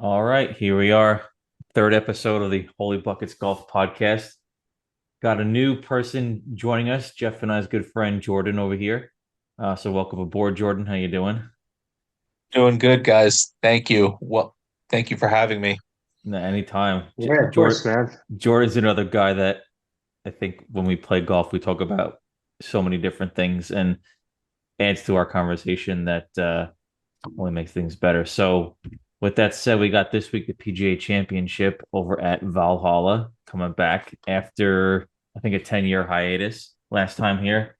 All right, here we are. Third episode of the Holy Buckets Golf Podcast. Got a new person joining us, Jeff and I's good friend Jordan over here. So welcome aboard, Jordan. How you doing? Doing good, guys. Thank you. Well, thank you for having me. Anytime. Yeah, of course, man. Jordan's another guy that I think when we play golf, we talk about so many different things and adds to our conversation that only makes things better. So, with that said, we got this week the PGA Championship over at Valhalla coming back after I think a 10-year hiatus last time here.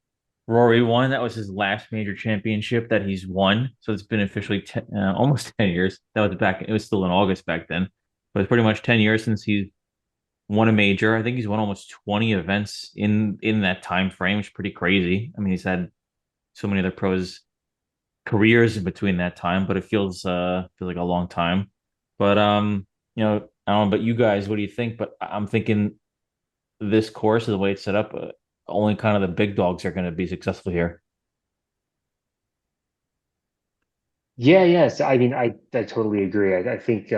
Rory won. That was his last major championship that he's won. So it's been officially almost 10 years. That was back. It was still in August back then, but it's pretty much 10 years since he's won a major. I think he's won almost 20 events in that time frame, which is pretty crazy. I mean, he's had so many other pros careers in between that time, but it feels like a long time. But I don't know about you guys, what do you think? But I'm thinking this course, the way it's set up, only kind of the big dogs are going to be successful here. Yeah, yes. I totally agree. I think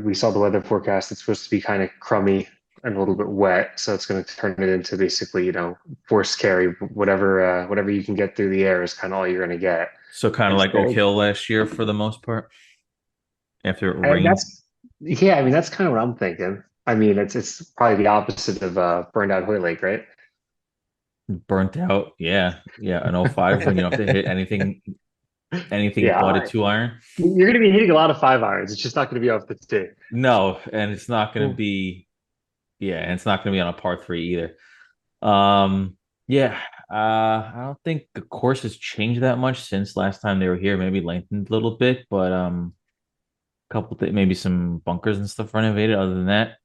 we saw the weather forecast. It's supposed to be kind of crummy and a little bit wet, so it's going to turn it into basically, force carry. Whatever you can get through the air is kind of all you're going to get. So kind of And like Oak so, Hill last year for the most part, after it and rained, that's yeah. That's kind of what I'm thinking. It's probably the opposite of burned out Hoy Lake, right? burnt out. Yeah, yeah, an '05 when you don't have to hit anything but a Yeah, two iron. you're going to be hitting a lot of 5 irons. It's just not going to be off the tee. No, and it's not going to be. Yeah, and it's not going to be on a par three either. Yeah, I don't think the course has changed that much since last time they were here. Maybe lengthened a little bit, but maybe some bunkers and stuff renovated. Other than that,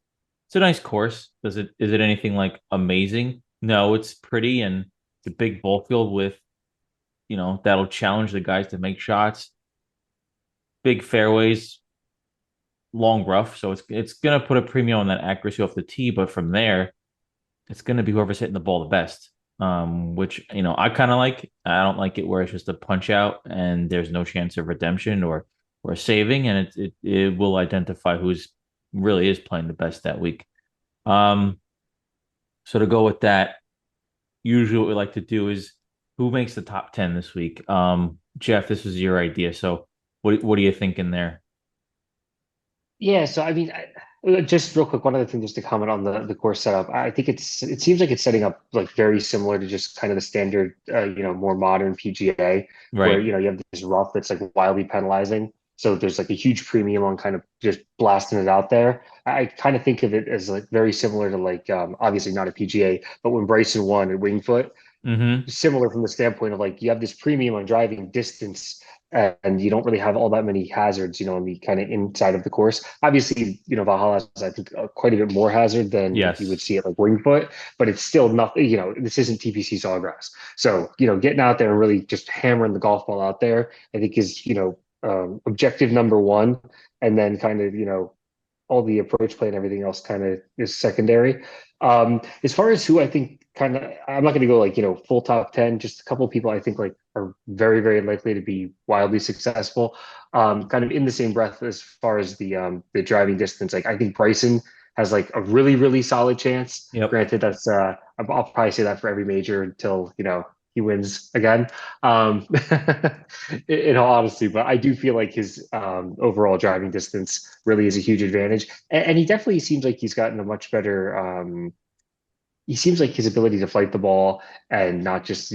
it's a nice course. Is it anything like amazing? No, it's pretty and it's a big ball field with that'll challenge the guys to make shots. Big fairways, long rough, so it's gonna put a premium on that accuracy off the tee. But from there, it's going to be whoever's hitting the ball the best. Which I kind of like. I don't like it where it's just a punch out and there's no chance of redemption or saving, and it will identify who's really is playing the best that week. Um, so to go with that, usually what we like to do is who makes the top 10 this week. Jeff, this was your idea, so what are you thinking there? Yeah, so just real quick, one other thing just to comment on the course setup. I think it seems like it's setting up like very similar to just kind of the standard more modern PGA where Right. you have this rough that's like wildly penalizing. So there's like a huge premium on kind of just blasting it out there. I kind of think of it as like very similar to like obviously not a PGA, but when Bryson won at Winged Foot, Mm-hmm. similar from the standpoint of like you have this premium on driving distance and you don't really have all that many hazards, on the kind of inside of the course. Obviously, Valhalla has, I think, quite a bit more hazard than like you would Yes. see at like Winged Foot, but it's still nothing, this isn't TPC Sawgrass. So, getting out there and really just hammering the golf ball out there, I think is, objective number one. And then kind of, all the approach play and everything else kind of is secondary. As far as who I think kind of, I'm not going to go like, full top 10, just a couple of people I think like are very, very likely to be wildly successful. Kind of in the same breath as far as the driving distance, like I think Bryson has like a really, really solid chance. Yep. Granted, I'll probably say that for every major until, he wins again. Um, in all honesty, but I do feel like his overall driving distance really is a huge advantage, and he definitely seems like he's gotten a much better. He seems like his ability to fight the ball and not just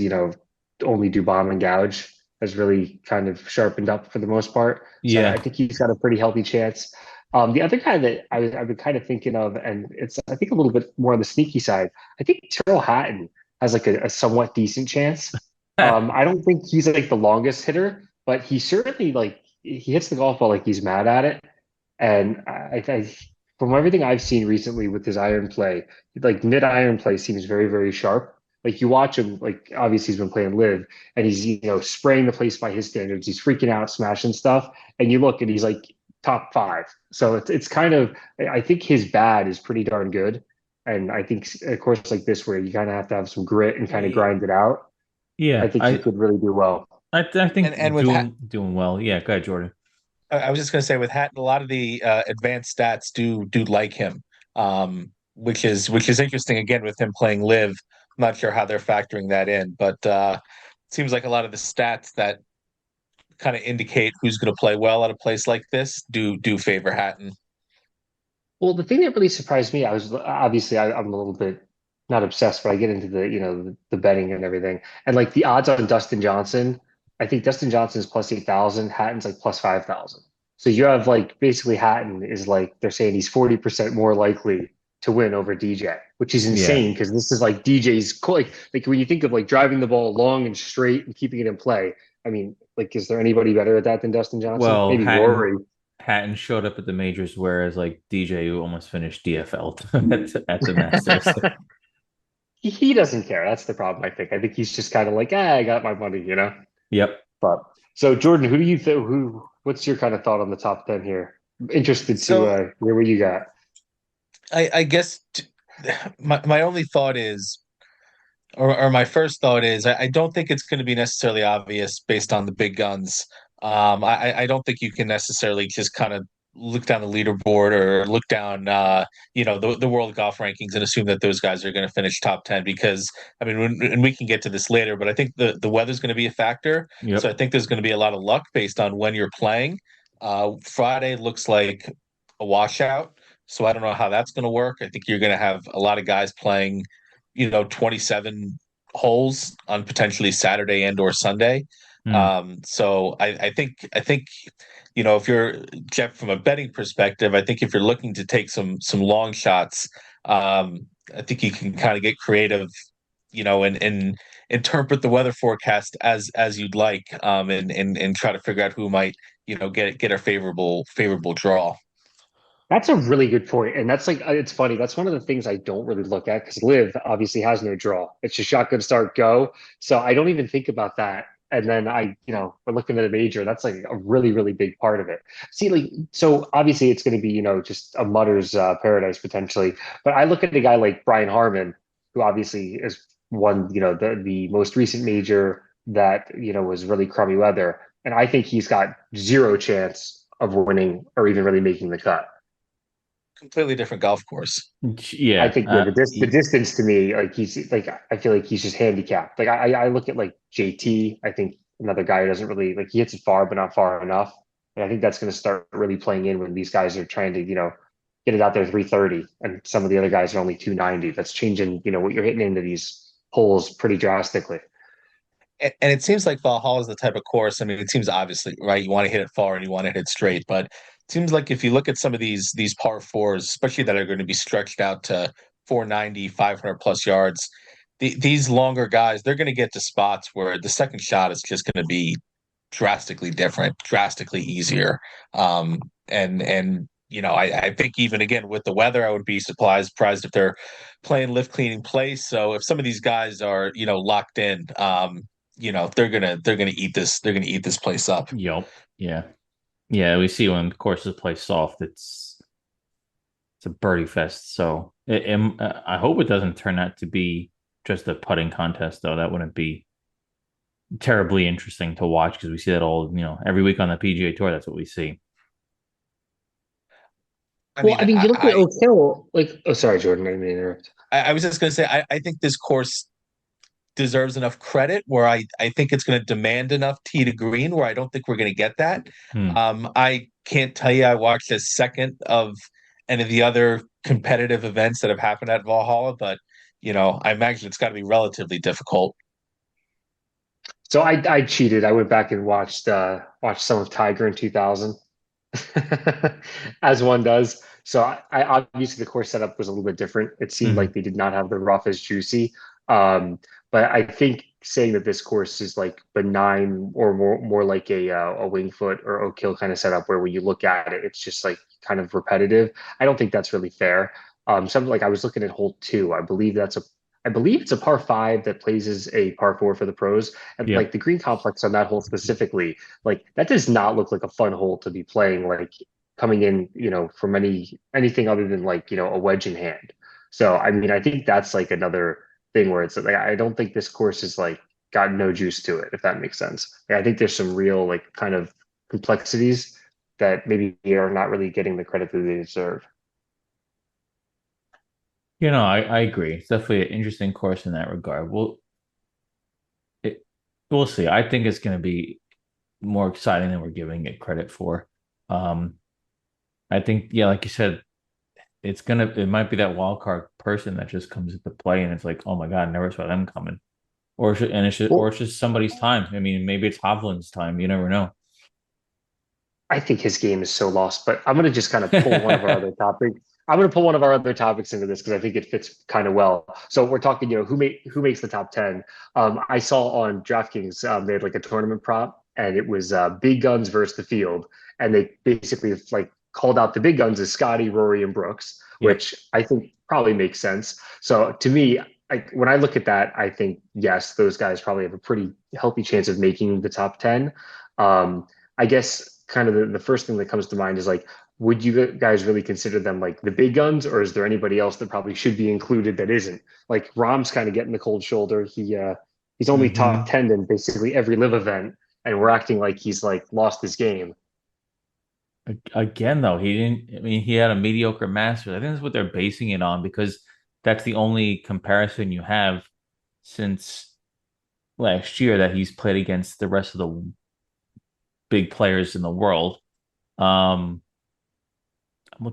only do bomb and gouge has really kind of sharpened up for the most part. So I Yeah. think he's got a pretty healthy chance. The other guy that I've been kind of thinking of, and it's I think a little bit more on the sneaky side. I think Tyrrell Hatton has like a somewhat decent chance. I don't think he's like the longest hitter, but he certainly like he hits the golf ball like he's mad at it. And from everything I've seen recently with his iron play, like mid iron play seems very, very sharp. Like you watch him, like obviously he's been playing live and he's, spraying the place by his standards. He's freaking out, smashing stuff. And you look and he's like top five. So it's kind of, I think his bad is pretty darn good. And I think a course like this where you kind of have to have some grit and kind of grind it out, I Yeah. think he I could really do well. I, I And think and with ha doing well. Yeah, go ahead, Jordan. I was just going to say with Hatton, a lot of the advanced stats do like him, which is interesting. Again, with him playing live, I'm not sure how they're factoring that in, but it seems like a lot of the stats that kind of indicate who's going to play well at a place like this do favor Hatton. Well, the thing that really surprised me, I was obviously I'm a little bit not obsessed, but I get into the the betting and everything, and like the odds on Dustin Johnson. I think Dustin Johnson is plus 8,000. Hatton's like plus 5,000. So you have like basically Hatton is like they're saying he's 40% more likely to win over DJ, which is Yeah. insane because this is like DJ's like when you think of like driving the ball long and straight and keeping it in play. I mean, like, is there anybody better at that than Dustin Johnson? Well, Maybe Rory. Hatton showed up at the majors, whereas like DJ, who almost finished DFL at the Masters. He doesn't care. That's the problem, I think. I think he's just kind of like, I got my money, you know? Yep. But so Jordan, who do you think what's your kind of thought on the top 10 here? Interested to So hear what you got. I guess my only thought is, or my first thought is, I don't think it's going to be necessarily obvious based on the big guns. I don't think you can necessarily just kind of look down the leaderboard or look down, the world golf rankings and assume that those guys are going to finish top 10 because, I mean, and we can get to this later, but I think the weather's going to be a factor. So I Yep. think there's going to be a lot of luck based on when you're playing. Friday looks like a washout. So I don't know how that's going to work. I think you're going to have a lot of guys playing, 27 holes on potentially Saturday and or Sunday. Mm. So I think if you're Jeff from a betting perspective, I think if you're looking to take some long shots, I think you can kind of get creative, and interpret the weather forecast as you'd like, and try to figure out who might, get a favorable draw. That's a really good point. And that's like, it's funny. That's one of the things I don't really look at because Live obviously has no draw. It's just shotgun start go. So I don't even think about that. And then we're looking at a major. That's like a really, really big part of it. See, like, so obviously it's going to be, just a mutter's paradise potentially. But I look at a guy like Brian Harmon, who obviously is won, the most recent major that, was really crummy weather. And I think he's got zero chance of winning or even really making the cut. Completely different golf course. I Yeah. think the distance to me, like he's like I feel like he's just handicapped. Like I look at like JT, I think another guy who doesn't really like he hits it far but not far enough. And I think that's going to start really playing in when these guys are trying to, get it out there 330 and some of the other guys are only 290. That's changing, what you're hitting into these holes pretty drastically. And it seems like Valhalla is the type of course. I mean, it seems obviously right. You want to hit it far and you want to hit it straight, but it seems like if you look at some of these par fours, especially that are going to be stretched out to 490, 500 plus yards, these longer guys, they're going to get to spots where the second shot is just going to be drastically different, drastically easier. And I think even again with the weather, I would be surprised if they're playing lift cleaning place. So if some of these guys are locked in, they're gonna eat this place up. Yep. Yeah. Yeah. We see when courses play soft, it's a birdie fest. So I hope it doesn't turn out to be just a putting contest, though. That wouldn't be terribly interesting to watch because we see that all, every week on the PGA Tour. That's what we see. I Well, mean, I mean, you look at I Oak Hill, like, oh, sorry, Jordan, I didn't mean to interrupt. I, I was just gonna say I think this course deserves enough credit where I think it's going to demand enough tee to green where I don't think we're going to get that. Hmm. I can't tell you I watched a second of any of the other competitive events that have happened at Valhalla, but I imagine it's got to be relatively difficult. So I cheated. I went back and watched some of Tiger in 2000, as one does. So I obviously the course setup was a little bit different. It seemed Hmm. like they did not have the rough as juicy. But I think saying that this course is like benign or more like a Winged Foot or Oak Hill kind of setup where when you look at it, it's just like kind of repetitive. I don't think that's really fair. Something like I was looking at hole two. I believe it's a par five that plays as a par four for the pros. And like Yep. the green complex on that hole specifically, like that does not look like a fun hole to be playing, like coming in, from anything other than like, a wedge in hand. So I mean, I think that's like another thing where it's like I don't think this course is like got no juice to it, if that makes sense. Like, I think there's some real like kind of complexities that maybe are not really getting the credit that they deserve. I agree. It's definitely an interesting course in that regard. It, we'll see. I think it's going to be more exciting than we're giving it credit for. Um, I think, yeah, like you said, it might be that wild card person that just comes into play, and it's like, oh my God, I never saw them coming. Or Well, it's just somebody's time. I mean, maybe it's Hovland's time. You never know. I think his game is so lost, but I'm going to just kind of pull one of our other topics. I'm going to pull one of our other topics into this because I think it fits kind of well. So we're talking, who makes the top 10. I saw on DraftKings, they had like a tournament prop, and it was big guns versus the field, and they basically like called out the big guns as Scottie, Rory, and Brooks, Yep. which I think probably makes sense. So to me, like when I look at that, I think yes, those guys probably have a pretty healthy chance of making the top 10. I guess kind of the first thing that comes to mind is like, would you guys really consider them like the big guns, or is there anybody else that probably should be included that isn't? Like Rom's kind of getting the cold shoulder. He's only top Hmm. 10 in basically every live event, and we're acting like he's like lost his game. Again, though, he didn't. I mean, he had a mediocre Masters. I think that's what they're basing it on because that's the only comparison you have since last year that he's played against the rest of the big players in the world. Um, I'm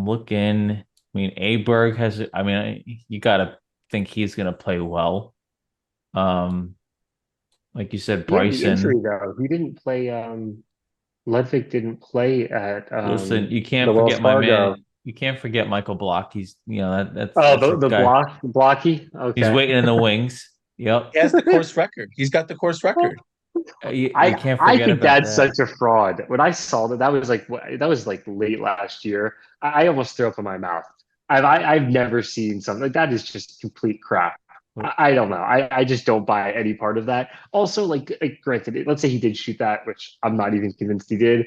looking. I mean, Aberg has. I mean, you gotta think he's gonna play well. Um, like you said, He had the injury Bryson. though. He didn't play. Ludwig didn't play at Listen, you the can't Wells forget my Fargo. man. You can't forget Michael Block. He's, Oh, that's a the guy. blocky. He's Okay. waiting in the wings. Yep. He has the course record. He's got the course record. You can't I forget think about that's that. such a fraud. When I saw that, that was like late last year. I almost threw up in my mouth. I've never seen something like that. Is just complete crap. I don't know. I just don't buy any part of that. Also, like granted, let's say he did shoot that, which I'm not even convinced he did.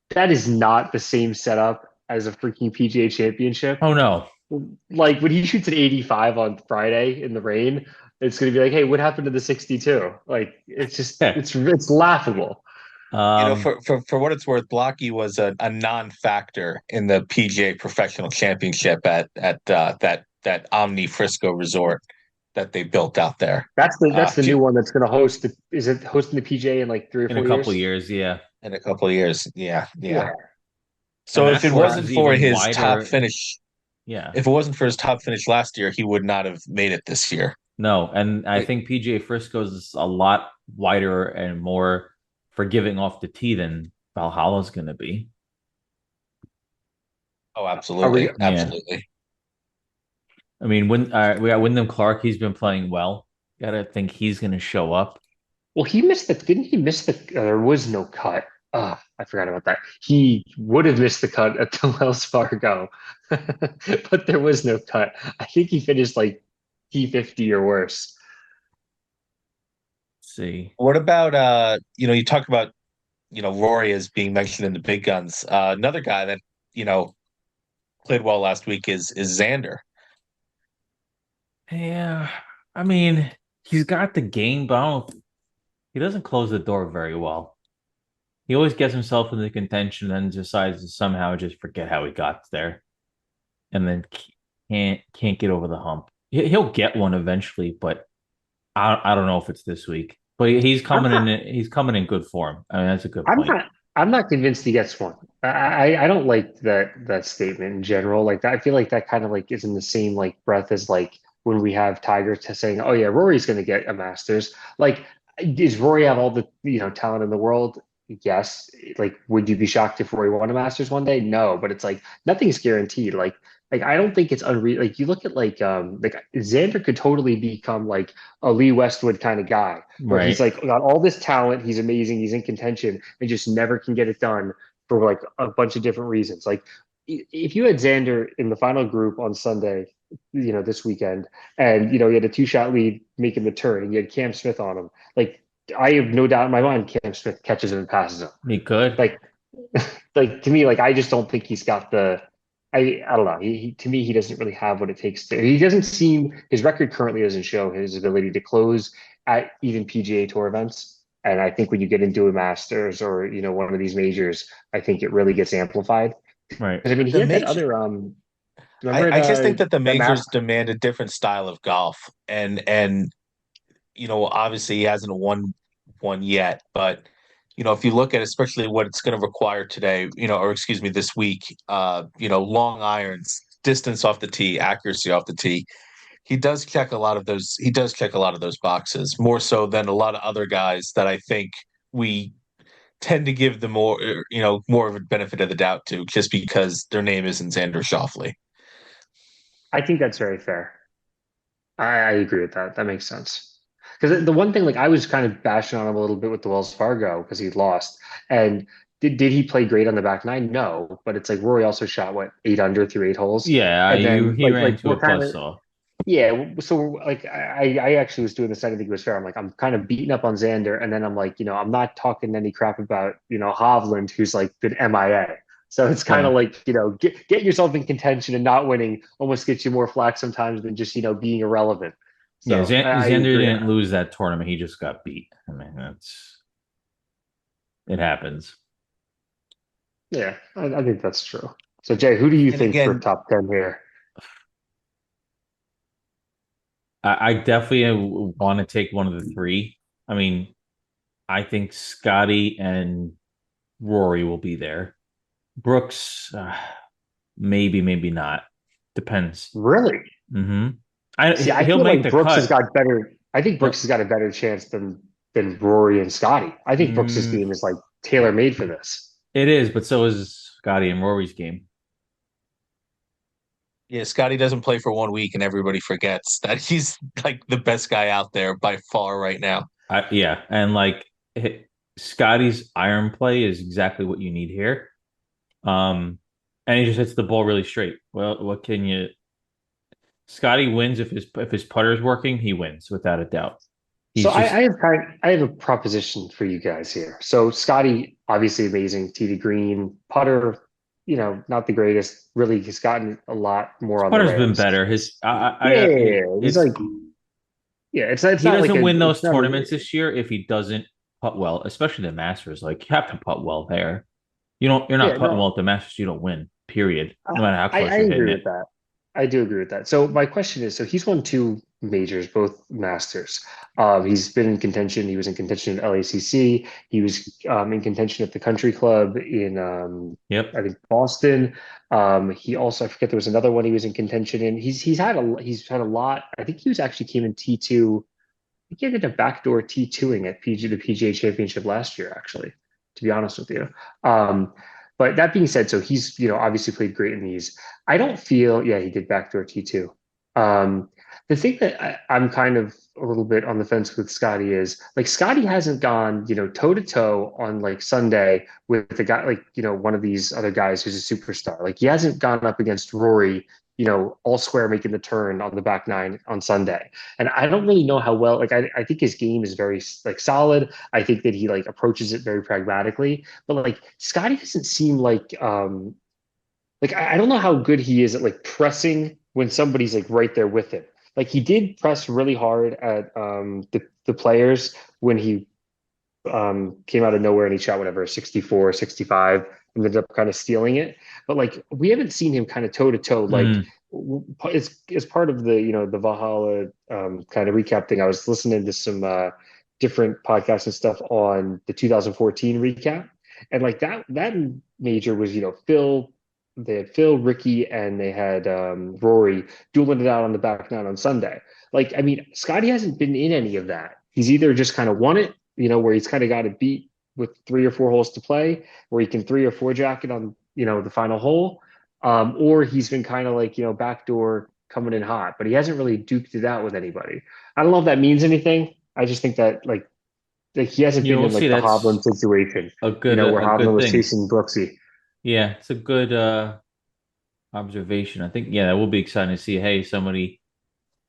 That is not the same setup as a freaking PGA championship. Oh no. Like when he shoots an 85 on Friday in the rain, it's going to be like, hey, what happened to the 62? Like it's just it's laughable. Um, For what it's worth, Blocky was a non-factor in the PGA Professional Championship at that Omni Frisco resort that they built out there. That's the Few, new one that's going to host. Is it hosting the PGA in like three or in a four couple of years? years, yeah. in a couple of years. Yeah, yeah. Yeah, And So that course is even wider. Yeah. if it wasn't for his top finish last year, he would not have made it this year. No, and I But, think PGA Frisco's is a lot wider and more forgiving off the tee than Valhalla's going to be. oh, are we? absolutely, Yeah. absolutely. I mean, when we got Wyndham Clark, he's been playing well. Gotta think he's going to show up. Well, he missed the. Didn't he miss the? There was no cut. I forgot about that. He would have missed the cut at the Wells Fargo, but there was no cut. I think he finished like T50 or worse. Let's see. What about you talk about Rory as being mentioned in the big guns. Another guy that you know played well last week is Xander. Yeah, I mean, he's got the game, but he doesn't close the door very well. He always gets himself into contention and decides to somehow just forget how he got there, and then can't get over the hump. He'll get one eventually, but I don't know if it's this week. But he's I'm coming not. in. He's coming in good form. I mean, that's a good I'm point. not. I'm not convinced he gets one. I don't like that statement in general. Like that, I feel like that kind of like is in the same like breath as like when we have Tiger to saying, "Oh yeah, Rory's going to get a Masters." Like, does Rory have all the talent in the world? Yes. Like, would you be shocked if Rory won a Masters one day? No. But it's like nothing's guaranteed. Like I don't think it's unreal. Like you look at like Xander could totally become like a Lee Westwood kind of guy where he's Right. like got all this talent, he's amazing, he's in contention, and just never can get it done for like a bunch of different reasons. Like if you had Xander in the final group on Sunday, this weekend, and he had a two-shot lead making the turn, and you had Cam Smith on him, like I have no doubt in my mind Cam Smith catches him and passes him. He could. Like like to me, like I just don't think he's got the. I don't know. To me, he doesn't really have what it takes to. He doesn't seem his record currently doesn't show his ability to close at even PGA Tour events. And I think when you get into a Masters or one of these majors, I think it really gets amplified. Right. Because I mean, he The had that major, other remember I just think that the that majors master. demand a different style of golf, and obviously he hasn't won one yet, but if you look at especially what it's going to require today, or excuse me, this week, long irons, distance off the tee, accuracy off the tee, he does check a lot of those. He does check a lot of those boxes more so than a lot of other guys that I think we tend to give the more of a benefit of the doubt to, just because their name isn't Xander Schauffele. I think that's very fair. I agree with that. That makes sense. Because the one thing, like I was kind of bashing on him a little bit with the Wells Fargo because he lost. And did he play great on the back nine? No, but it's like Rory also shot what 8 under through 8 holes, Yeah, and you then he ran like into we're a kind of buzzsaw. yeah. So like I actually was doing this. I didn't think it was fair. I'm like I'm kind of beating up on Xander, and then I'm like I'm not talking any crap about Hovland, who's like been MIA. So it's kind of Well, like get yourself in contention, and not winning almost gets you more flack sometimes than just being irrelevant. yeah, So I Xander agree. didn't lose that tournament. He just got beat. I mean, it happens. Yeah, I think that's true. So Jay, who do you And think for again, top 10 here? I definitely want to take one of the three. I mean, I think Scottie and Rory will be there. Brooks, maybe, maybe not. Depends. Really? Hmm. See, I He'll feel make like the Brooks has cut. got better. I think He'll, Brooks has got a better chance than Rory and Scotty. I think Brooks's mm, game is like tailor made for this. it is, but so is Scottie and Rory's game. yeah, Scotty doesn't play for 1 week, and everybody forgets that he's like the best guy out there by far right now. Yeah, and like Scotty's iron play is exactly what you need here. Um, and he just hits the ball really straight. Well, what can you? Scotty wins if his putter's working, he wins without a doubt. So He's just I have a proposition for you guys here. So Scotty, obviously amazing, tee to green, putter, not the greatest. Really, he's gotten a lot his more on the putter's been Rams. better. His He's it's like, yeah, it's he not like doesn't a, win it's those not tournaments a, this year if he doesn't putt well, especially the Masters. Like you have to putt well there. You're not yeah, putting well no, at the Masters, you don't win. Period. I, No matter how I close you're hitting agree it. with that. I do agree with that. So my question is, so he's won two majors, both Masters. He's been in contention. He was in contention at LACC. He was in contention at the Country Club in Yep. I think Boston. He also I forget there was another one he was in contention in. He's had a lot. I think he was actually came in T2. I think he ended up backdoor T2ing at the PGA Championship last year, actually, to be honest with you. Um, but that being said, so he's, obviously played great in these. I don't feel, yeah, he did backdoor T2. Um, the thing that I'm kind of a little bit on the fence with Scotty is like Scotty hasn't gone, toe to toe on like Sunday with the guy, like, one of these other guys who's a superstar. Like he hasn't gone up against Rory, all square making the turn on the back nine on Sunday. And I don't really know how well, like, I think his game is very like solid. I think that he like approaches it very pragmatically, but like Scotty doesn't seem like I don't know how good he is at like pressing when somebody's like right there with him. Like he did press really hard at the players when he came out of nowhere and he shot whatever 64, 65, and ended up kind of stealing it. But like we haven't seen him kind of toe to toe like Mm, it's part of the the Valhalla kind of recap thing. I was listening to some different podcasts and stuff on the 2014 recap, and like that major was they had Phil, Ricky, and they had Rory dueling it out on the back nine on Sunday. Like, I mean, Scotty hasn't been in any of that. He's either just kind of won it, where he's kind of got it beat with 3 or 4 holes to play, where he can 3 or 4 jacket on, the final hole. Or he's been kind of like, backdoor coming in hot, but he hasn't really duked it out with anybody. I don't know if that means anything. I just think that like he hasn't been we'll in see. like the That's Hovland situation, where a Hovland good was thing. chasing Brooksy. Yeah, it's a good observation. I think yeah, that will be exciting to see. Hey, somebody,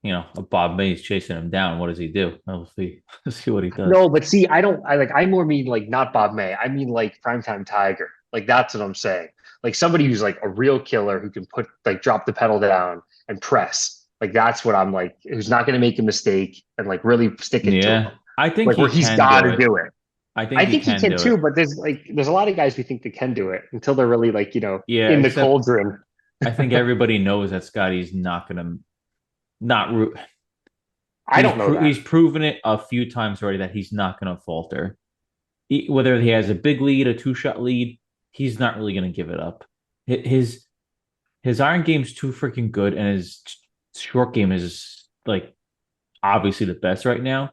a Bob May's chasing him down. What does he do? We'll see. See what he does. No, but see, I more mean like not Bob May. I mean like primetime Tiger. Like that's what I'm saying. Like somebody who's like a real killer who can drop the pedal down and press. Like that's what I'm like, who's not going to make a mistake and like really stick it to him. Yeah, I think Like where he he's can got do to it. do it. I he think he can can do too, it. but there's a lot of guys we think that can do it until they're really like, Yeah, in the except cauldron. I think everybody knows that Scottie's not gonna not I don't know that. he's proven it a few times already that he's not gonna falter. Whether he has a big lead, a two-shot lead, he's not really gonna give it up. His his iron game's too freaking good, and his short game is like obviously the best right now.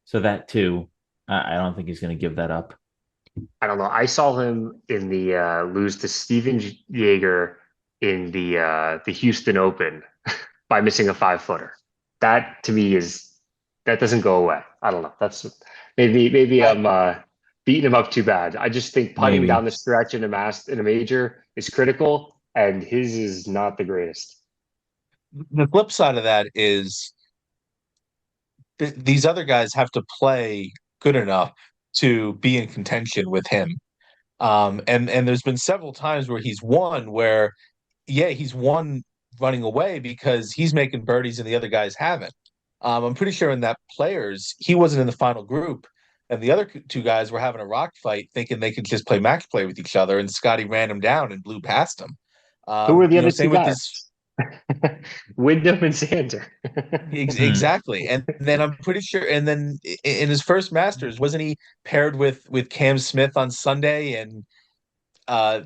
So that too, I don't think he's going to give that up. I don't know. I saw him in the lose to Steven Jaeger in the Houston Open by missing a 5-footer. That to me is that doesn't go away. I don't know. That's maybe I, I'm beating him up too bad. I just think putting down Maybe. the stretch in a major is critical, and his is not the greatest. the flip side of that is these other guys have to play good enough to be in contention with him. And there's been several times where he's won where, yeah, he's won running away because he's making birdies and the other guys haven't. I'm pretty sure in that players, he wasn't in the final group, and the other two guys were having a rock fight, thinking they could just play match play with each other, and Scottie ran him down and blew past him. Who were the other two Same with guys? this. Wyndham and Sander. Hmm. Exactly. And then I'm pretty sure, and then in his first Masters, wasn't he paired with Cam Smith on Sunday? And uh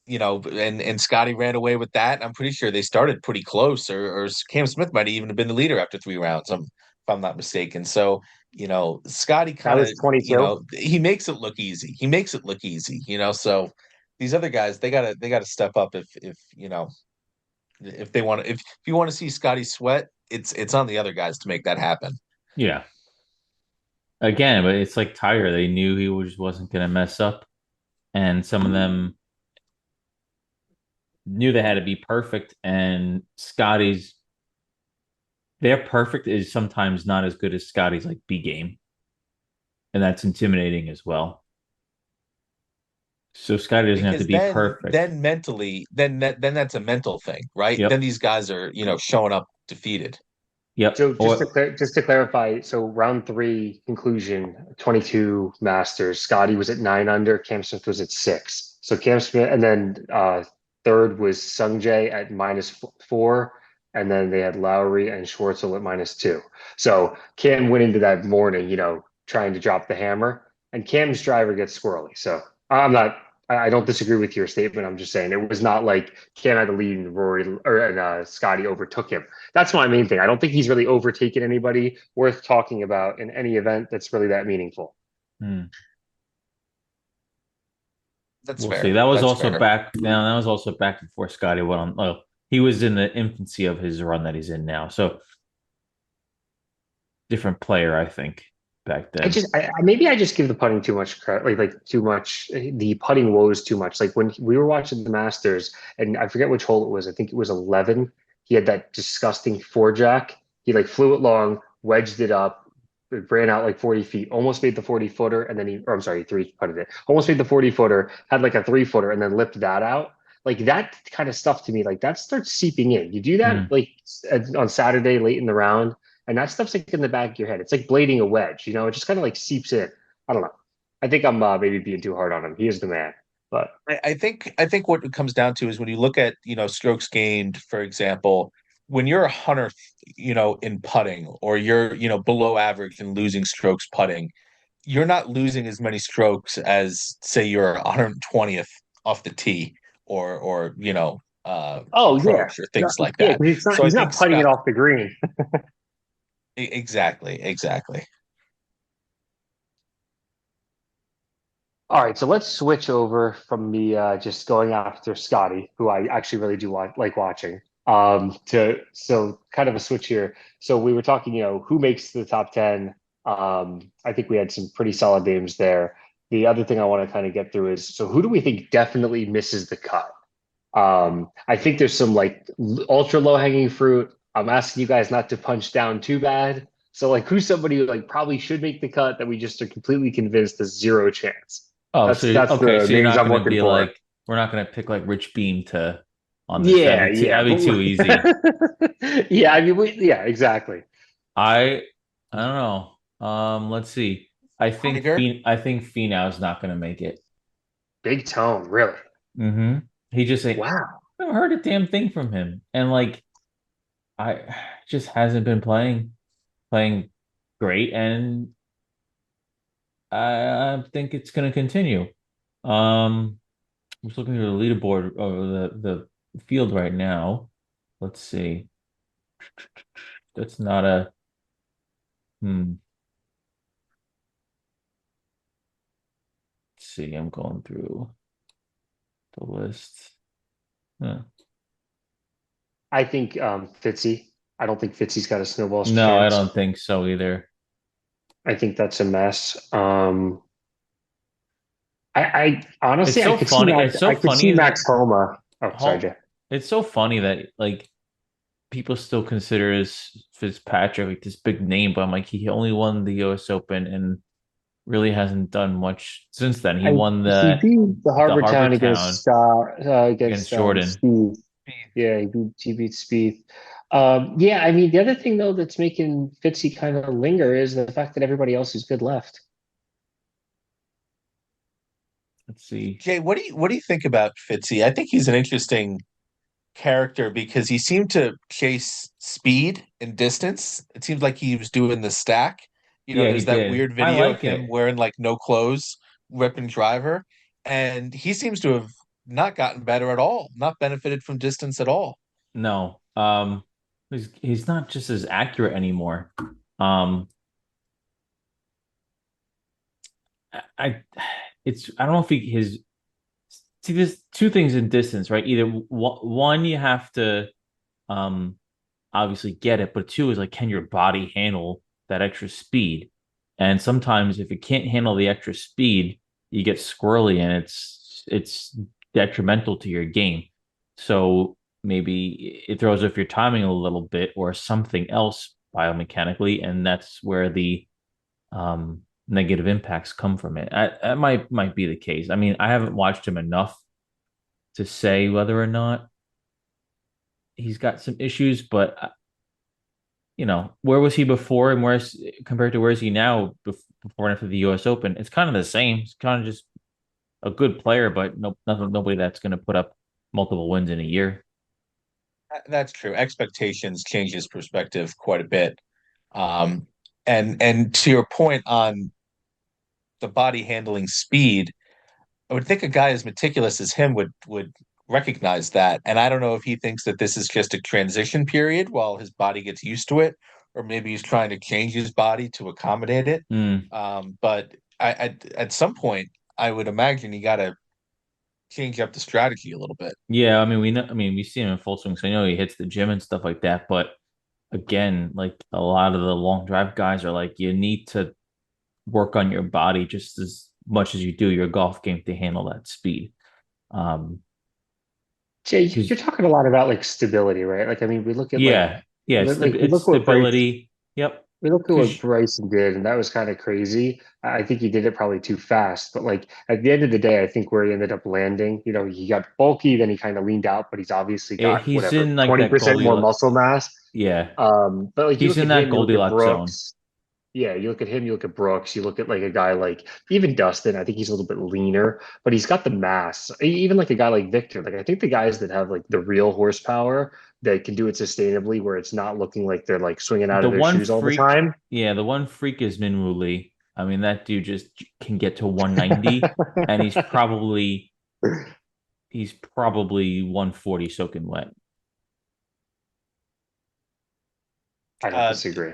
and Scottie ran away with that. I'm pretty sure they started pretty close, or Cam Smith might have even been the leader after 3 rounds, if I'm not mistaken. So, Scottie That kind of, was 22. he makes it look easy. He makes it look easy. So these other guys, they gotta step up if they want to, if you want to see Scottie sweat, it's on the other guys to make that happen. Yeah. Again, but it's like Tiger. They knew he was wasn't going to mess up, and some of them knew they had to be perfect. And Scotty's their perfect is sometimes not as good as Scotty's like B game, and that's intimidating as well. So Scotty doesn't have to Because be then perfect. then mentally, then that's a mental thing, right? Then Yep. these guys are, showing up defeated. Yep. So just to clarify, so round three conclusion, 22 Masters. Scotty was at 9 under. Cam Smith was at 6. So Cam Smith, and then third was Sungjae at -4, and then they had Lowry and Schwartzel at -2. So Cam went into that morning, trying to drop the hammer, and Cam's driver gets squirrely. So I'm not. I don't disagree with your statement. I'm just saying it was not like Cam had the lead and Rory and Scotty overtook him. That's my main thing. I don't think he's really overtaken anybody worth talking about in any event that's really that meaningful. Hmm. That's We'll see. fair. That was That's also fair. back. Now that was also back before Scotty went on. Well, he was in the infancy of his run that he's in now. So different player, I think, back then. Maybe I just give the putting too much credit, like too much. The putting woes too much. Like when we were watching the Masters, and I forget which hole it was. I think it was 11. He had that disgusting four jack. He like flew it long, wedged it up, it ran out like 40 feet, almost made the 40-footer, and then or I'm sorry, three putted it, almost made the 40-footer, had like a 3-footer, and then lipped that out. Like that kind of stuff to me, like that starts seeping in. You do that Hmm. like on Saturday late in the round, and that stuff's like in the back of your head. It's like blading a wedge, it just kind of like seeps in. I don't know. I think I'm maybe being too hard on him. He is the man, but I think what it comes down to is when you look at, strokes gained, for example, when you're a hunter, in putting, or you're, below average in losing strokes putting, you're not losing as many strokes as, say, you're 120th off the tee, or oh yeah, approach, or no, things like yeah, that. he's not So I he's think not putting it Scott, off the green. exactly. All right, so let's switch over from me just going after Scotty, who I actually really do like watching. To so kind of a switch here. So we were talking, who makes the top 10. I think we had some pretty solid names there. The other thing I want to kind of get through is so who do we think definitely misses the cut? I think there's some like ultra low hanging fruit. I'm asking you guys not to punch down too bad. So like who's somebody who like probably should make the cut that we just are completely convinced has zero chance? Oh, That's so that's okay, the so you're names not I'm going to looking be for. like we're not going to pick like Rich Beam to on this. Yeah, yeah. That'd be too easy. Yeah, I mean yeah, exactly. I I don't know. Let's see. Tiger. I think Finau's not going to make it. Big tone, really. Mm-hmm. He just ain't. Wow. I haven't heard a damn thing from him, and like I just hasn't been playing great, and I think it's going to continue. I'm just looking at the leaderboard or the field right now. Let's see. That's not a hmm. Let's see. I'm going through the list. Huh. I think Fitzy. I don't think Fitzy's got a snowball's No, I chance. don't think so either. I think that's a mess. I It's honestly I so could see funny. Max It's so I could see funny that Max Homa. Oh, sorry, home. Jay. It's so funny that like people still consider his Fitzpatrick like this big name, but I'm like he only won the U.S. Open and really hasn't done much since then. He I won he beat the the Harbour Town Harbour Town against against Jordan. Steve. Yeah, he beat Spieth. Yeah, I mean the other thing though that's making Fitzy kind of linger is the fact that everybody else is good left. Let's see. Jay, what do you think about Fitzy? I think he's an interesting character because he seemed to chase speed and distance. It seems like he was doing the stack. Yeah, he There's that did. weird I video of like him it. wearing like no clothes, ripping driver, and he seems to have not gotten better at all, not benefited from distance at all. No, he's not just as accurate anymore. Um, I it's I don't know if he his see there's two things in distance, right? Either one you have to um obviously get it, but two is like can your body handle that extra speed? And sometimes if it can't handle the extra speed, you get squirrely and it's detrimental to your game. So maybe it throws off your timing a little bit or something else biomechanically, and that's where the negative impacts come from it. That might be the case. I mean, I haven't watched him enough to say whether or not he's got some issues, but where was he before and where's compared to where is he now before and after the U.S. Open? It's kind of the same. It's kind of just a good player, but nobody that's going to put up multiple wins in a year. That's true. Expectations changes perspective quite a bit. Um, and to your point on the body handling speed, I would think a guy as meticulous as him would recognize that. And I don't know if he thinks that this is just a transition period while his body gets used to it, or maybe he's trying to change his body to accommodate it. Mm. But at some point, I would imagine you got to change up the strategy a little bit. Yeah, I mean we know. I mean we see him in full swing, so I know he hits the gym and stuff like that. But again, like a lot of the long drive guys are like you need to work on your body just as much as you do your golf game to handle that speed. Um, Jay, because you're talking a lot about like stability, right? Like I mean, we look at yeah, yeah, we it's look at what Bryce stability. Yep. we look at what Because Bryson did, and that was kind of crazy. I think he did it probably too fast, but like at the end of the day, I think where he ended up landing, he got bulky, then he kind of leaned out, but he's obviously got he's whatever in like that 20% more Goldilocks. muscle mass. Yeah, But like you he's look in at that him, you look at Goldilocks zone. Brooks. Yeah, you look at him, you look at Brooks, you look at like a guy like even Dustin. I think he's a little bit leaner, but he's got the mass. Even like a guy like Victor. Like I think the guys that have like the real horsepower that can do it sustainably, where it's not looking like they're like swinging out The of their one shoes all the freak, time. yeah, the one freak is Minwoo Lee. I mean, that dude just can get to 190, and he's probably 140 soaking wet. I don't Uh, disagree.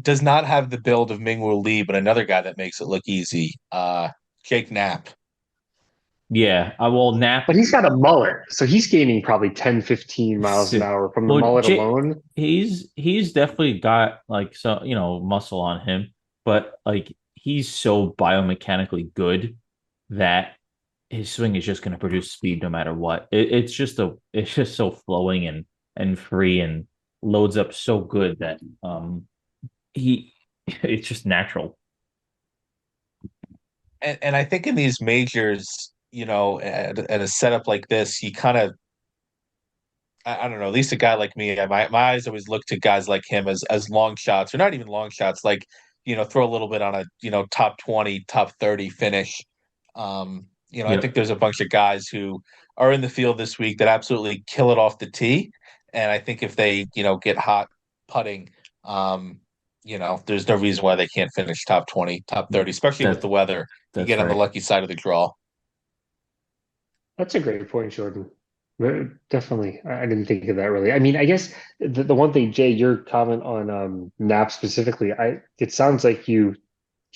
does not have the build of Mingwu Lee, but another guy that makes it look easy. Jake Knapp. Yeah, I will But nap. he's got a mullet, so he's gaining probably 10, 15 miles an hour from the Well, mullet alone. he's definitely got like some muscle on him, but like he's so biomechanically good that his swing is just going to produce speed no matter what. It's just so flowing and free and loads up so good that he it's just natural. And I think in these majors, at a setup like this, you kind of I don't know, at least a guy like me, my eyes always look to guys like him as long shots, or not even long shots, like throw a little bit on a, top 20, top 30 finish. I Yep, think there's a bunch of guys who are in the field this week that absolutely kill it off the tee. And I think if they, get hot putting, there's no reason why they can't finish top 20, top 30, especially with that the weather. You that's get on the right. lucky side of the draw. That's a great point, Jordan. Definitely. I didn't think of that really. I mean, I guess the one thing, Jay, your comment on Knapp specifically, it sounds like you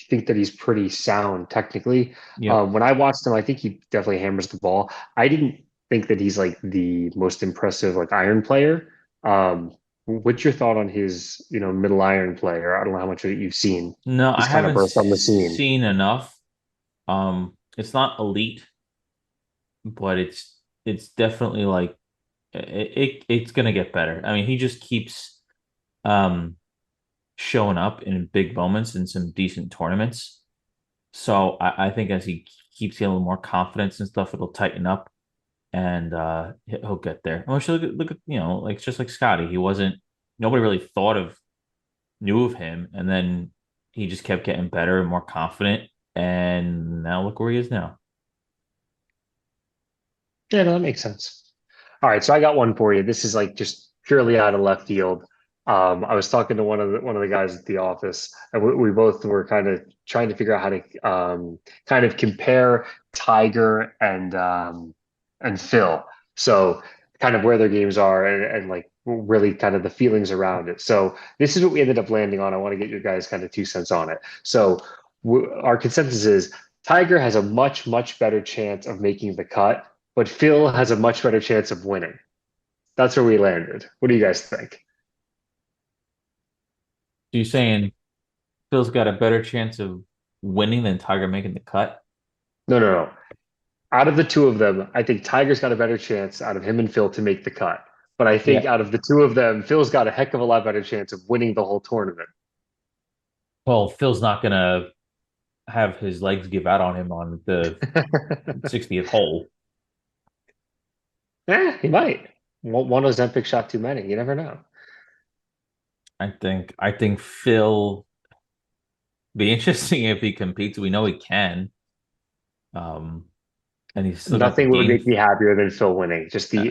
think that he's pretty sound technically. Yep. When I watched him, I think he definitely hammers the ball. I didn't think that he's like the most impressive like iron player. What's your thought on his, middle iron player? I don't know how much of it you've seen. No, I He's kind of haven't burst on the scene. seen enough. It's not elite, but it's definitely like it's gonna get better. I mean, he just keeps um showing up in big moments in some decent tournaments. So I think as he keeps getting more confidence and stuff, it'll tighten up and he'll get there. I should look at like just like Scottie, he wasn't nobody really knew of him, and then he just kept getting better and more confident, and now look where he is now. Yeah, no, that makes sense. All right, so I got one for you. This is like just purely out of left field. I was talking to one of the guys at the office, and we both were kind of trying to figure out how to kind of compare Tiger and Phil. So kind of where their games are and like really kind of the feelings around it. So this is what we ended up landing on. I want to get your guys kind of 2 cents on it. So our consensus is Tiger has a much better chance of making the cut, but Phil has a much better chance of winning. That's where we landed. What do you guys think? So you're saying Phil's got a better chance of winning than Tiger making the cut? No, no, no. Out of the two of them, I think Tiger's got a better chance out of him and Phil to make the cut. But I think Yeah. out of the two of them, Phil's got a heck of a lot better chance of winning the whole tournament. Well, Phil's not gonna have his legs give out on him on the 60th hole. Yeah, he might. One Ozempic shot too many. You never know. I think Phil be interesting if he competes. We know he can. Um, and he's still got the Nothing would game. make me happier than Phil winning. Just Uh,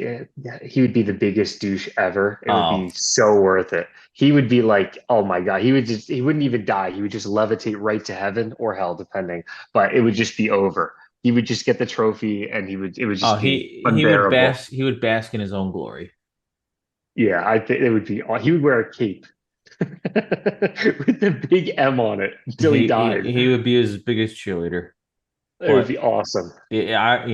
he would be the biggest douche ever. It would oh, be so worth it. He would be like, oh my God, he wouldn't even die. He would just levitate right to heaven or hell, depending. But it would just be over. He would just get the trophy and it would oh, just be unbearable. he would bask in his own glory. Yeah, I think it would be, he would wear a cape with the big M on it until he died. He would be his biggest cheerleader. It would But be awesome. yeah,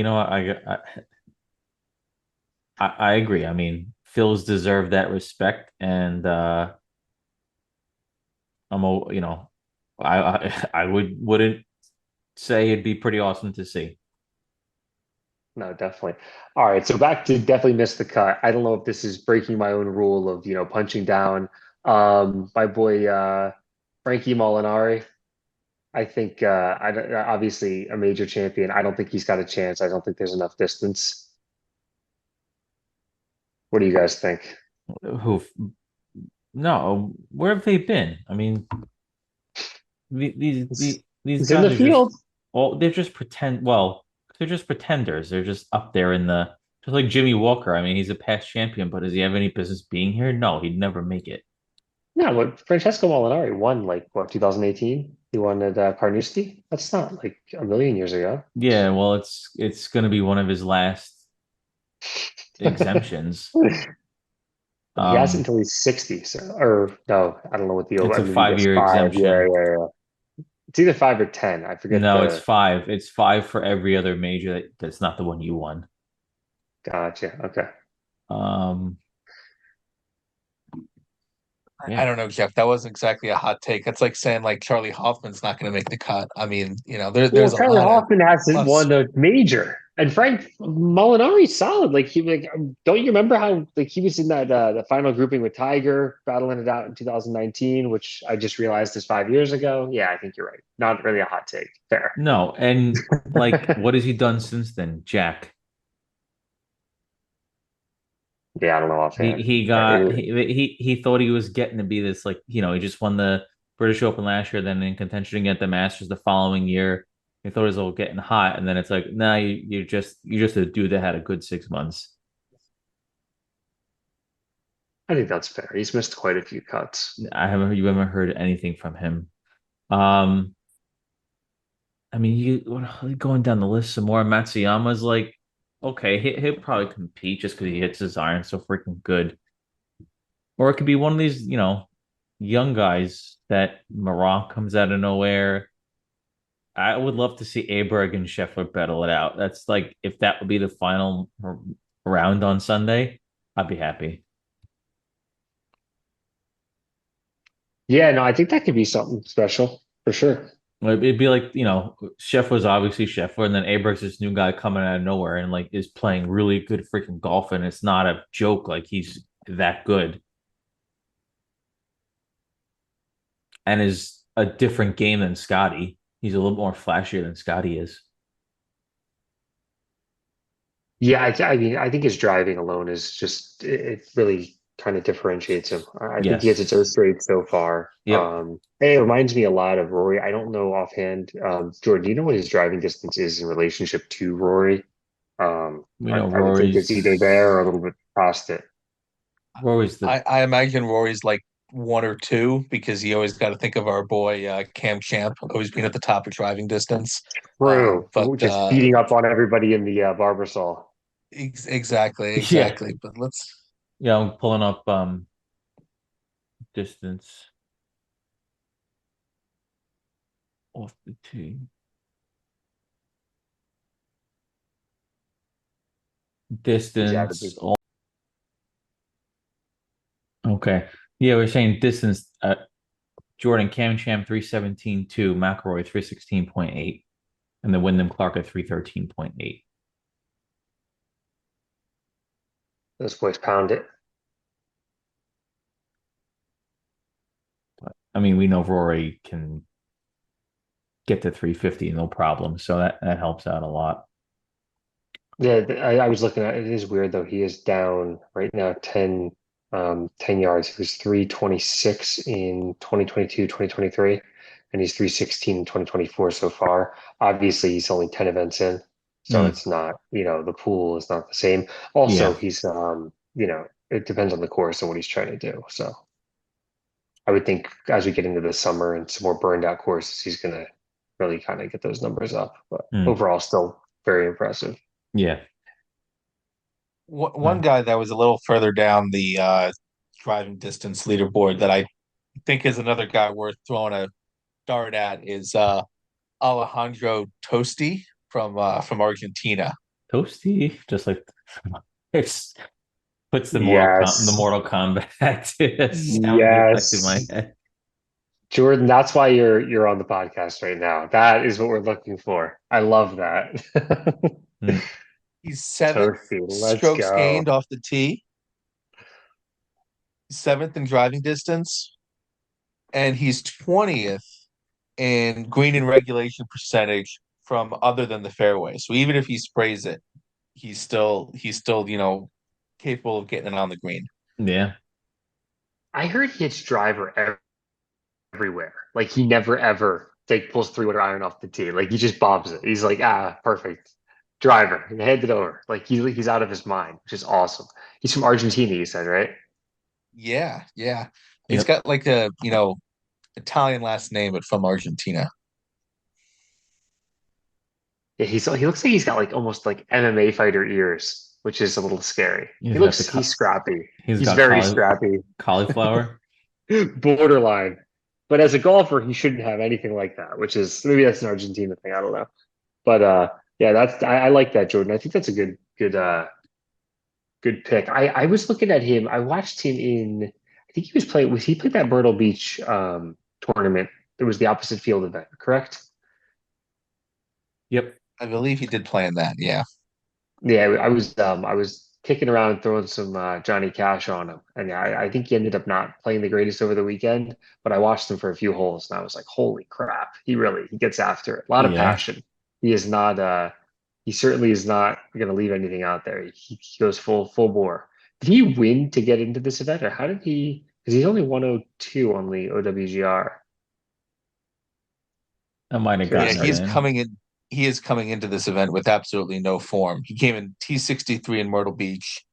I agree. I mean, Phil's deserved that respect, and I wouldn't say it'd be pretty awesome to see. No, definitely. All right, so back to definitely miss the cut. I don't know if this is breaking my own rule of, punching down. My boy Frankie Molinari. I think obviously a major champion. I don't think he's got a chance. I don't think there's enough distance. What do you guys think? Who? No, where have they been? I mean, It's, these it's in guys the are just field. they're just pretend. Well, they're just pretenders. They're just up there in the just like Jimmy Walker. I mean, he's a past champion, but does he have any business being here? No, he'd never make it. No, what Francesco Molinari won like what 2018? He won at Carnoustie. That's not like a million years ago. Yeah, well, it's going to be one of his last exemptions. He has it Um, until he's 60. So, or no, I don't know what the it's over. I a mean, he gets 5 year 5. Yeah, exemption. yeah, yeah. It's either 5 or 10. I forget No, it's the. five. It's five for every other major that's not the one you won. Gotcha. Okay. Um, I yeah. don't know, Jeff. That wasn't exactly a hot take. That's like saying like Charlie Hoffman's not going to make the cut. I mean, Well, there's a Charlie lot of Hoffman hasn't plus. won a major, and Frank Molinari's solid. Don't you remember how like he was in that the final grouping with Tiger, battling it out in 2019, which I just realized is 5 years ago. Yeah, I think you're right. Not really a hot take. Fair. No, and like, what has he done since then, Jack? Yeah, I don't know He offhand. he got he thought he was getting to be this like he just won the British Open last year, then in contention again at the Masters the following year. They thought it was all getting hot, and then it's like, nah, you're just a dude that had a good 6 months. I think that's fair. He's missed quite a few cuts. You haven't heard anything from him. Um, I mean, going down the list some more. Matsuyama's like, okay, he'll probably compete just because he hits his iron so freaking good. Or it could be one of these, young guys that Maroc comes out of nowhere. I would love to see Aberg and Scheffler battle it out. That's like if that would be the final round on Sunday, I'd be happy. Yeah, no, I think that could be something special for sure. It'd be like, Chef was obviously Scheffler, and then Aberg's this new guy coming out of nowhere and like is playing really good freaking golf, and it's not a joke. Like he's that good and is a different game than Scottie. He's a little more flashier than Scottie is. Yeah, I mean, I think his driving alone is just it really kind of differentiates him. I think he has Yes. its illustrated so far. Yep. It reminds me a lot of Rory. I don't know offhand. Jordan, do you know what his driving distance is in relationship to Rory? We know I would think it's either there or a little bit past it. Rory's the I imagine Rory's like one or two because you always got to think of our boy Cam Champ always being at the top of driving distance. True. But Just beating up on everybody in the Barbasol. exactly, yeah. exactly. But let's Yeah, I'm pulling up distance off the tee. He's added Distance. the Okay. Yeah, we're saying distance Jordan Cam Champ 317.2, McElroy 316.8, and the Wyndham Clark at 313.8. those boys pound it. But I mean, we know Rory can get to 350 no problem. So that helps out a lot. Yeah, I was looking at it. It is weird though. He is down right now 10 yards. He was 326 in 2022, 2023, and he's 316 in 2024 so far. Obviously, he's only 10 events in, so Mm, it's not, the pool is not the same. Also, yeah. he's it depends on the course and what he's trying to do. So I would think as we get into the summer and some more burned out courses, he's gonna really kind of get those numbers up. But Mm, overall, still very impressive. yeah. one Uh, guy that was a little further down the driving distance leaderboard that I think is another guy worth throwing a dart at is Alejandro Tosti from Argentina. Toasty, just like it's puts the Yes. Mortal Kombat sound effect in my Yes. head. Jordan, that's why you're on the podcast right now. That is what we're looking for. I love that. Mm, He's seventh Toasty, let's strokes go. gained off the tee, seventh in driving distance, and he's 20th in green and regulation percentage from other than the fairway. So even if he sprays it, he's still capable of getting it on the green. yeah. I heard he hits driver everywhere. Like he never ever pulls 3-wood iron off the tee. Like he just bobs it. He's like, perfect. Driver, and hand it over. Like he's out of his mind, which is awesome. He's from Argentina, you said, right? Yeah, yeah. He's Yep. got like a Italian last name, but from Argentina. Yeah, he looks like he's got like almost like MMA fighter ears, which is a little scary. He's got the He's scrappy. he's He's got very scrappy, cauliflower. borderline. But as a golfer, he shouldn't have anything like that, which is maybe that's an Argentina thing. I don't know. But yeah, I like that, Jordan. I think that's a good pick. I was looking at him. I watched him in. I think he was playing. Was he played that Myrtle Beach tournament? It was the opposite field event, correct? Yep. I believe he did play in that. Yeah. Yeah, I was kicking around and throwing some Johnny Cash on him, and yeah, I think he ended up not playing the greatest over the weekend. But I watched him for a few holes, and I was like, "Holy crap! He gets after it. A lot of Yeah. passion. He is not. He certainly is not going to leave anything out there. He goes full bore. Did he win to get into this event, or how did he? Because he's only 102 on the OWGR. I might have Yeah, gotten Curious. it in. he is coming into this event with absolutely no form. He came in T63 in Myrtle Beach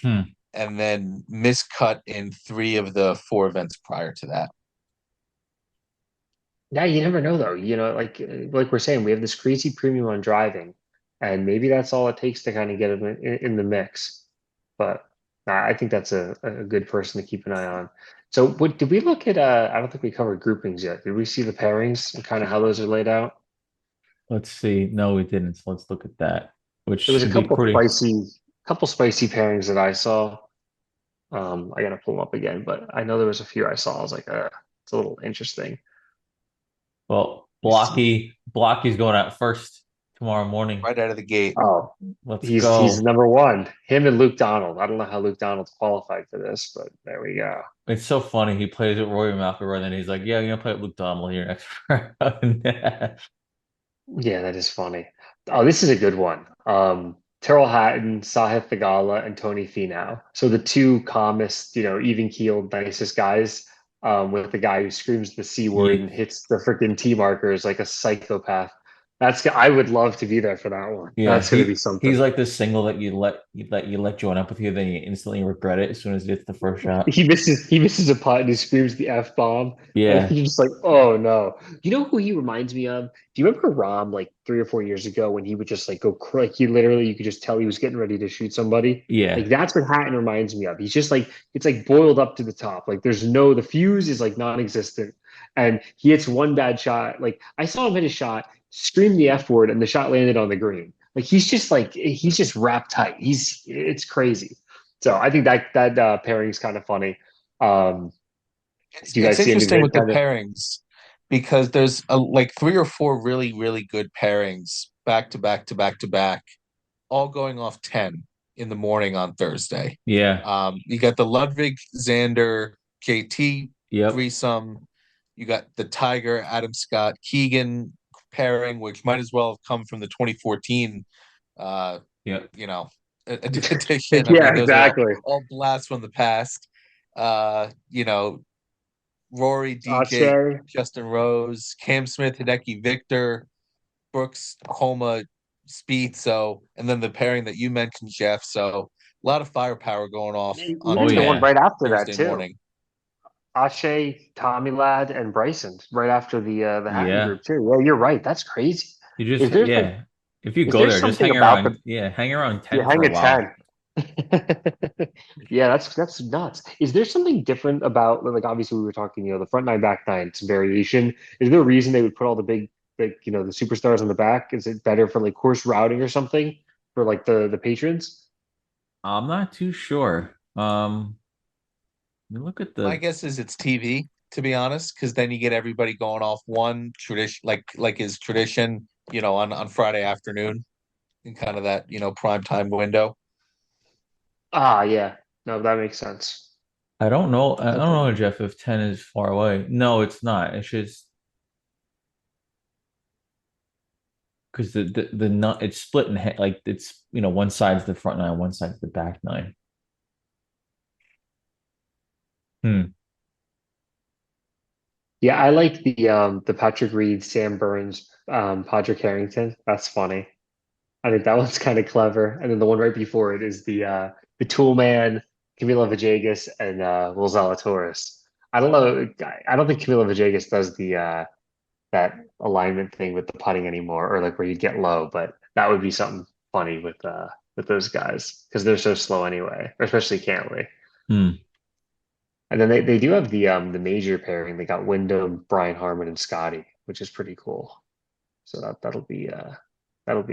Hmm. and then miscut in 3 of the 4 events prior to that. Yeah, you never know though. Like we're saying, we have this crazy premium on driving, and maybe that's all it takes to kind of get him in the mix. But I think that's a good person to keep an eye on. So, what did we look at? I don't think we covered groupings yet. Did we see the pairings and kind of how those are laid out? Let's see. No, we didn't. So let's look at that, which There was a should be pretty. couple spicy pairings that I saw. I gotta pull them up again, but I know there was a few I saw. I was like, it's a little interesting. Well, You see, Blocky's going out first tomorrow morning. Right out of the gate. oh, Let's he's go. number one. Him and Luke Donald. I don't know how Luke Donald's qualified for this, but there we go. It's so funny. He plays with Rory McIlroy, and then he's like, "Yeah, I'm gonna play with Luke Donald here next round." Yeah, that is funny. Oh, this is a good one. Tyrrell Hatton, Sahith Theegala, and Tony Finau. So the two calmest, even keeled, nicest guys. With the guy who screams the C word Yeah, and hits the freaking T markers like a psychopath. I would love to be there for that one. yeah. That's gonna be something. He's like the single that you let join up with you, then you instantly regret it as soon as you hit the first shot. He misses a putt and he screams the F bomb. And Yeah, you're just like, oh no. You know who he reminds me of? Do you remember Rom like 3 or 4 years ago when he would just like like he literally you could just tell he was getting ready to shoot somebody? yeah, Like that's what Hatton reminds me of. He's just like it's like boiled up to the top. Like the fuse is like non-existent. And he hits one bad shot. Like I saw him hit a shot, scream the F word, and the shot landed on the green. Like he's just wrapped tight. It's crazy. So I think that pairing is kind of funny. Um, It's do you it's guys see any of interesting the with the kind of? pairings because there's like 3 or 4 really, really good pairings back to back to back to back, all going off 10 in the morning on Thursday. yeah, You got the Ludwig Xander JT yep, threesome. You got the Tiger Adam Scott Keegan pairing, which might as well have come from the 2014 uh, yep. you know, edition. I Yeah, mean, those are exactly. all blasts from the past. Uh, you know, Rory, DJ, Ache. Justin Rose, Cam Smith, Hideki Victor, Brooks, Homa, Speed. So, and then the pairing that you mentioned, Jeff. So, a lot of firepower going off on Oh Even the one 10 yeah, right after that Thursday too. morning. Ache, Tommy Lad, and Bryson right after the Hatton yeah. group too. Yeah, you're right. That's crazy. You just Is there like yeah. If you is go there there, just something about the hang around you 10 for hang a a while. 10? Yeah, that's nuts. Is there something different about like obviously we were talking, the front nine, back nine, it's variation. Is there a reason they would put all the big like the superstars on the back? Is it better for like course routing or something for like the patrons? I'm not too sure. Look at My the guess is it's TV, to be honest, because then you get everybody going off one tradition, like his tradition, on Friday afternoon in kind of that prime time window. Ah, yeah. No, that makes sense. I don't know. I don't Okay. know, Jeff, if 10 is far away. No, it's not. It's just because the nut it's split in like it's one side's the front nine, one side's the back nine. Hmm. Yeah, I like the Patrick Reed, Sam Burns, Patrick Harrington. That's funny. I think that one's kind of clever. And then the one right before it is the Tool Man, Camilo Villegas, and Will Zalatoris. I don't know. I don't think Camilo Villegas does the that alignment thing with the putting anymore, or like where you get low. But that would be something funny with those guys because they're so slow anyway, especially Cantley. Hmm. And then they do have the major pairing. They got Wyndham, Brian Harmon, and Scottie, which is pretty cool. So that'll be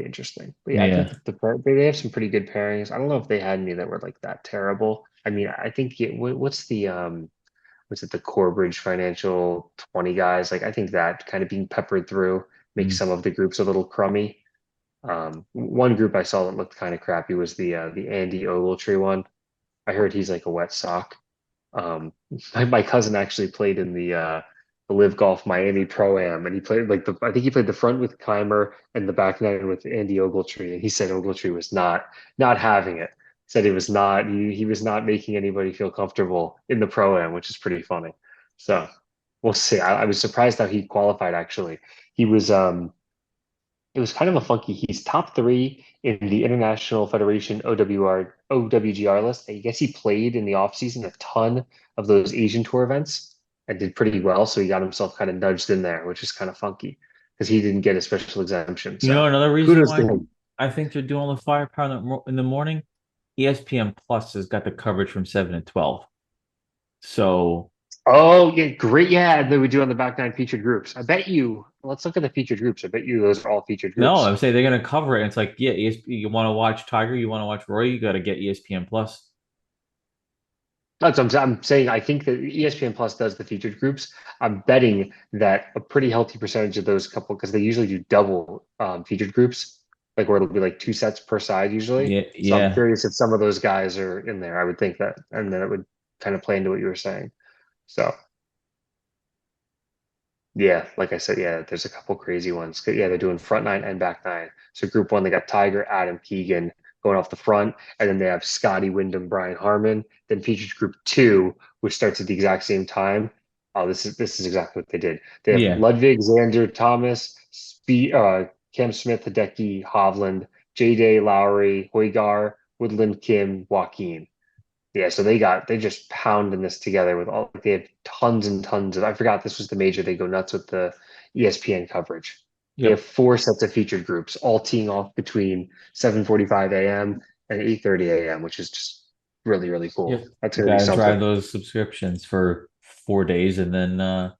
interesting. But yeah, I think Yeah. that they have some pretty good pairings. I don't know if they had any that were like that terrible. I mean, I think what's was it the Corebridge Financial 20 guys? Like I think that kind of being peppered through makes Hmm. some of the groups a little crummy. One group I saw that looked kind of crappy was the Andy Ogletree one. I heard he's like a wet sock. Um, my cousin actually played in the Live Golf Miami Pro Am, and he played like I think he played the front with Keimer and the back nine with Andy Ogletree, and he said Ogletree was not having it. Said he was not making anybody feel comfortable in the Pro Am, which is pretty funny. So we'll see. I was surprised how he qualified actually. he was it was kind of a funky. He's top three in the International Federation OWGR list. I guess he played in the offseason a ton of those Asian tour events and did pretty well. So he got himself kind of nudged in there, which is kind of funky because he didn't get a special exemption. You know, So another reason kudos to why him. I think they're doing all the firepower in the morning, ESPN Plus has got the coverage from 7 to 12. So Oh, yeah, great. Yeah, and then we do on the back nine featured groups. I bet you, let's look at the featured groups. I bet you those are all featured no, I'm groups. saying they're gonna cover it. It's like, yeah, you want to watch Tiger, you want to watch Rory, you got to get ESPN Plus. That's what I'm saying. I think that ESPN Plus does the featured groups. I'm betting that a pretty healthy percentage of those couple, because they usually do double featured groups, like where it'll be like two sets per side usually. Yeah, So I'm yeah. curious if some of those guys are in there. I would think that, and then it would kind of play into what you were saying. So yeah, like I said, yeah, there's a couple crazy ones. Yeah, they're doing front nine and back nine. So group one, they got Tiger, Adam, Keegan going off the front, and then they have Scottie, Wyndham, Brian Harmon. Then features group two, which starts at the exact same time. Oh, this is exactly what they did. They have Yeah. Ludwig, Xander, Thomas, Cam Smith, Hideki, Hovland, J Day, Lowry, Hoygar, Woodland, Kim, Joaquin. Yeah, so they just pounding this together with all they had tons and tons of I forgot this was the major. They go nuts with the ESPN coverage. They have Yep. four sets of featured groups, all teeing off between 7:45 a.m. and 8:30 a.m., which is just really, really cool. Yep. That's You gonna be gotta drive something. those subscriptions for 4 days and then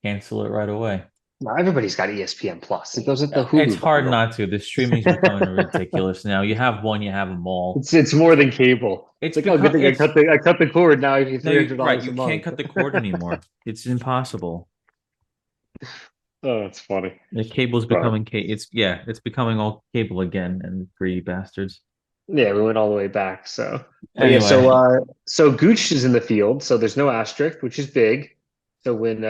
cancel it right away. Now everybody's got ESPN Plus. It goes with the It's Hulu hard bundle. not to. The streaming's becoming ridiculous now. You have one, you have them all. It's more than cable. It's It's like, oh, good become thing it's I cut the cord now. I pay no, three hundred right. dollars You a can't month. cut the cord anymore. It's impossible. Oh, it's funny. The cable's But becoming it's yeah, it's becoming all cable again, and greedy bastards. yeah, we went all the way back. So, but yeah, Anyway, so Gooch is in the field, so there's no asterisk, which is big. So when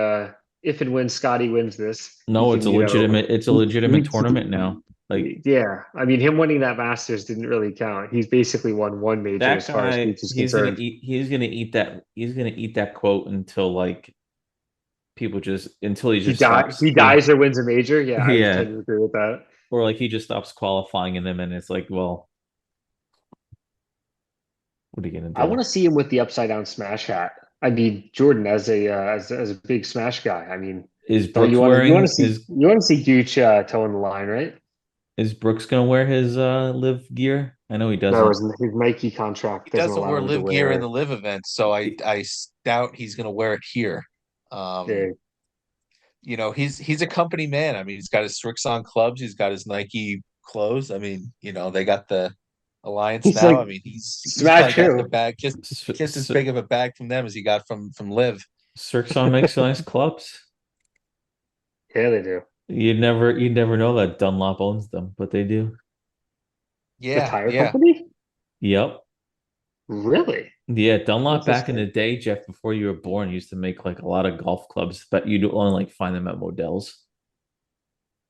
if and when Scotty wins this, he no, can, you know, it's a legitimate he, tournament now. Like yeah. I mean, him winning that Masters didn't really count. He's basically won one major that as far as guy, Gooch is concerned. he's gonna eat that quote until like people just until he just stops. He dies or wins a major. Yeah, I Yeah. tend to agree with that. Or like he just stops qualifying in them and it's like, well, what are you gonna I do? want to see him with the upside down smash hat. I mean, Jordan as a as a big smash guy. I mean, Is don't Brooks wearing is you want to see Gooch toeing the line, right? is Brooks gonna wear his live gear? I know he No, doesn't. his Nike He contract doesn't doesn't allow wear him to live gear in the wear live event, so I doubt he's going to wear it here. Um, the. he's a company man. I mean, he's got his Strixon clubs, he's got his Nike clothes. I mean, they got the alliance He's now. like I mean, he's probably smash got the who? bag just as big of a bag from them as he got from Live. Sirkson makes nice clubs. Yeah, they do. You'd never know that Dunlop owns them, but they do. The Yeah, tire yeah. company? Yep. Really? Yeah, Dunlop back in the Interesting. day, Jeff, before you were born, used to make like a lot of golf clubs, but you'd only like find them at Modell's.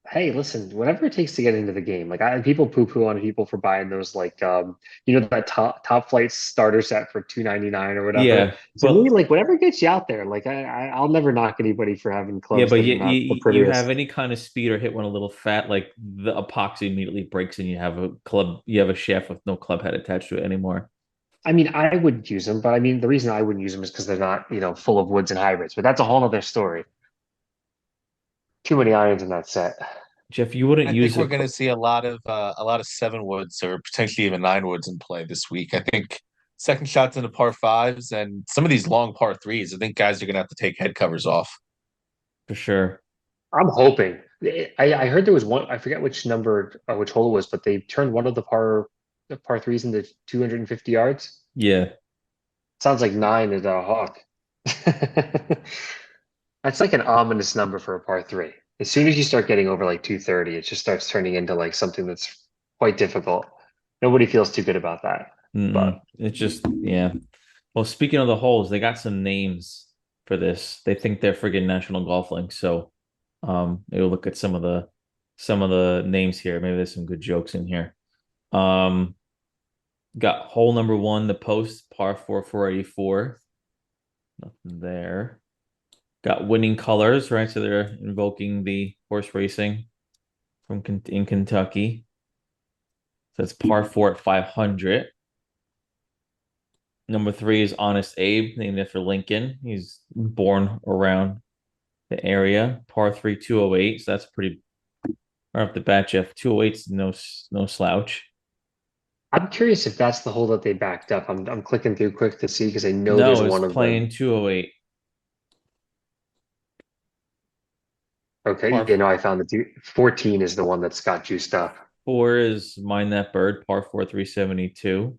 Hey, listen, whatever it takes to get into the game. Like people poo-poo on people for buying those that top flight starter set for 299 or whatever. Yeah, To me, but like whatever gets you out there, like I'll never knock anybody for having yeah, clubs but that you, are not the you have prettiest. any kind of speed or hit one a little fat, like the epoxy immediately breaks and you have a shaft with no club head attached to it anymore. I mean, I would use them, but I mean, the reason I wouldn't use them is because they're not, full of woods and hybrids. But that's a whole other story. Too many irons in that set. Jeff, you wouldn't I think use we're going to see a lot of 7 woods or potentially even 9 woods in play this week. I think second shots into par fives and some of these long par threes. I think guys are going to have to take head covers off. for sure. I'm hoping. I heard there was one. I forget which number, which hole it was, but they turned one of the par threes into 250 yards. Yeah. Sounds like nine is a hawk. That's like an ominous number for a par three. As soon as you start getting over like 230, it just starts turning into like something that's quite difficult. Nobody feels too good about that. But It's just yeah. Well, speaking of the holes, they got some names for this. They think they're friggin' National Golf Link. So maybe we'll look at some of the names here. Maybe there's some good jokes in here. Um got hole number one, the post, par four, 484. Nothing there. got winning colors, right? So they're invoking the horse racing in Kentucky. So that's par four at 500. Number three is Honest Abe, named after Lincoln. He's born around the area. Par three, 208. So that's pretty right off the bat, Jeff. 208 is no slouch. I'm curious if that's the hole that they backed up. I'm clicking through quick to see because I know there's No, it's one of them. playing 208. Okay, Par you know, I found the 14 is the one that's got juiced up. four is Mind That Bird, par four, 372.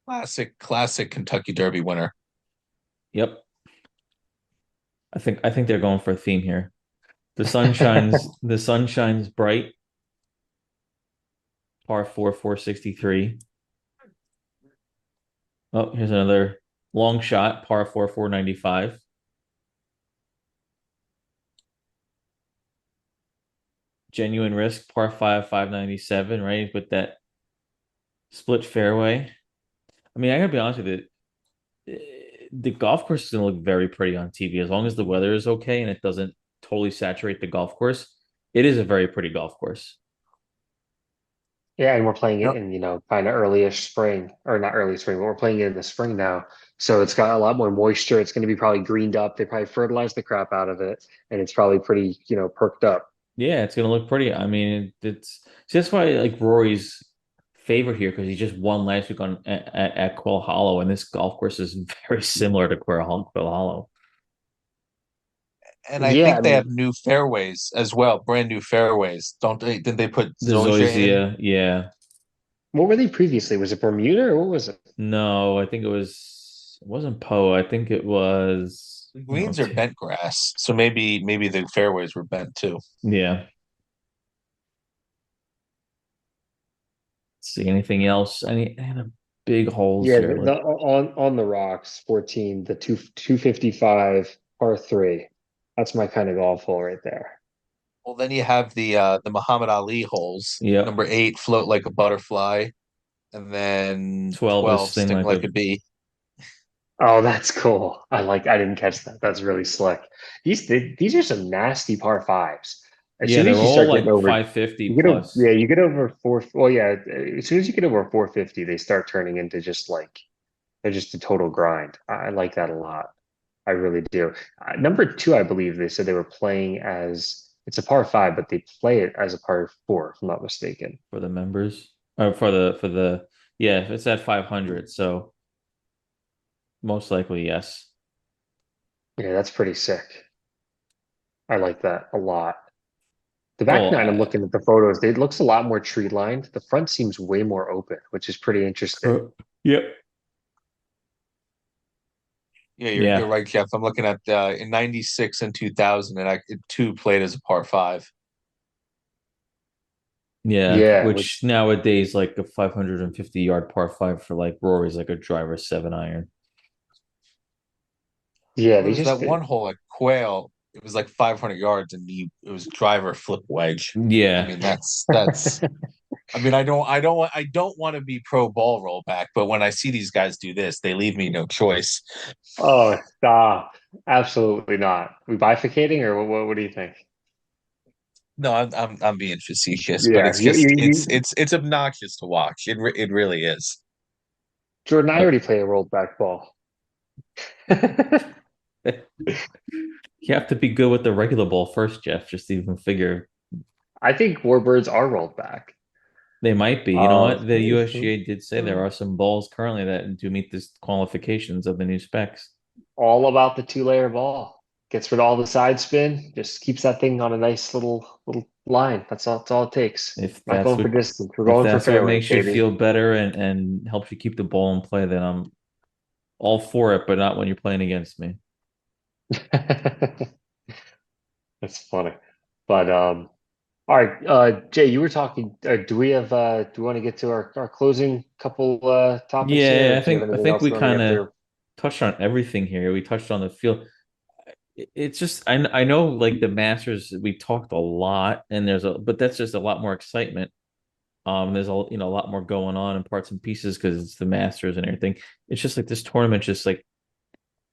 Classic Kentucky Derby winner. Yep. I think they're going for a theme here. The sun shines bright, par four, 463. Oh, here's another long shot, par four, 495. Genuine risk, par five, 597, right? With that split fairway. I mean, I gotta be honest with you. The golf course is gonna look very pretty on TV as long as the weather is okay and it doesn't totally saturate the golf course. It is a very pretty golf course. Yeah, and we're playing it Yep. in, kind of early-ish spring, or not early spring, but we're playing it in the spring now. So it's got a lot more moisture. It's going to be probably greened up. They probably fertilized the crap out of it, and it's probably pretty, perked up. Yeah, it's gonna look pretty. I mean, it's see, that's why like Rory's favorite here because he just won last week at Quail Hollow, and this golf course is very similar to Quail Hollow. And I Yeah, I think they mean, have new fairways as well, brand new fairways. Don't they? Did they put The Zoysia in? Zoysia, yeah. what were they previously? Was it Bermuda or what was it? No, I think it wasn't Poe. I think it was The no, greens are bent grass, so maybe the fairways were bent too. yeah. See anything else? Any other big holes Yeah, here? the Like on the rocks, 14, the 255 par three. That's my kind of golf hole right there. Well, then you have the Muhammad Ali holes. yep. Number eight, float like a butterfly, and then 12 is 12, thing sting like like a a bee. Oh, that's cool. I didn't catch that. That's really slick. These are some nasty par fives. As yeah, soon they're as you all start getting like over, 550 you get over, yeah, plus you get over four. Well, yeah, as soon as you get over 450, they start turning into just like they're just a total grind. I like that a lot. I really do. Number two, I believe they said they were playing as it's a par five, but they play it as a par four, if I'm not mistaken. for the members. Or for the yeah, it's at 500, so most likely yes. Yeah, that's pretty sick. I like that a lot. The back Well, nine, I'm looking at the photos. It looks a lot more tree lined. The front seems way more open, which is pretty interesting. yep. Yeah, you're Yeah. right, Jeff. I'm looking at in '96 and 2000, and two played as a par five. Yeah, Yeah, which nowadays like a 550-yard par five for like Rory's like a driver 7 iron. yeah, There they was just that one hole at Quail. It was like 500 yards, and it was driver flip wedge. I Yeah. mean, that's. I mean, I don't want to be pro ball rollback, but when I see these guys do this, they leave me no choice. oh, stop. Absolutely not. We bifurcating or what do you think? No, I'm being facetious, but Yeah, it's just it's obnoxious to watch. It really is. Jordan, I Uh, already play a rolled back ball. You have to be good with the regular ball first, Jeff, just to even figure I think warbirds are rolled back. they might be. You know Um, what? The USGA did say there are some balls currently that do meet the qualifications of the new specs. all about the two-layer ball. Gets rid of all the side spin, just keeps that thing on a nice little line. That's all it takes. If Not that's going for what distance. We're if going for that's what fairways, makes you baby. feel better and helps you keep the ball in play, then I'm all for it, but not when you're playing against me. That's funny. But all right, Jay, you were talking. Do we want to get to our closing couple topics here, or Yeah, do you have I anything think else we you want to kind get of through? touched on everything here. We touched on the field. It's just I know like the Masters we talked a lot and but that's just a lot more excitement. There's a lot more going on in parts and pieces because it's the Masters and everything. It's just like this tournament just like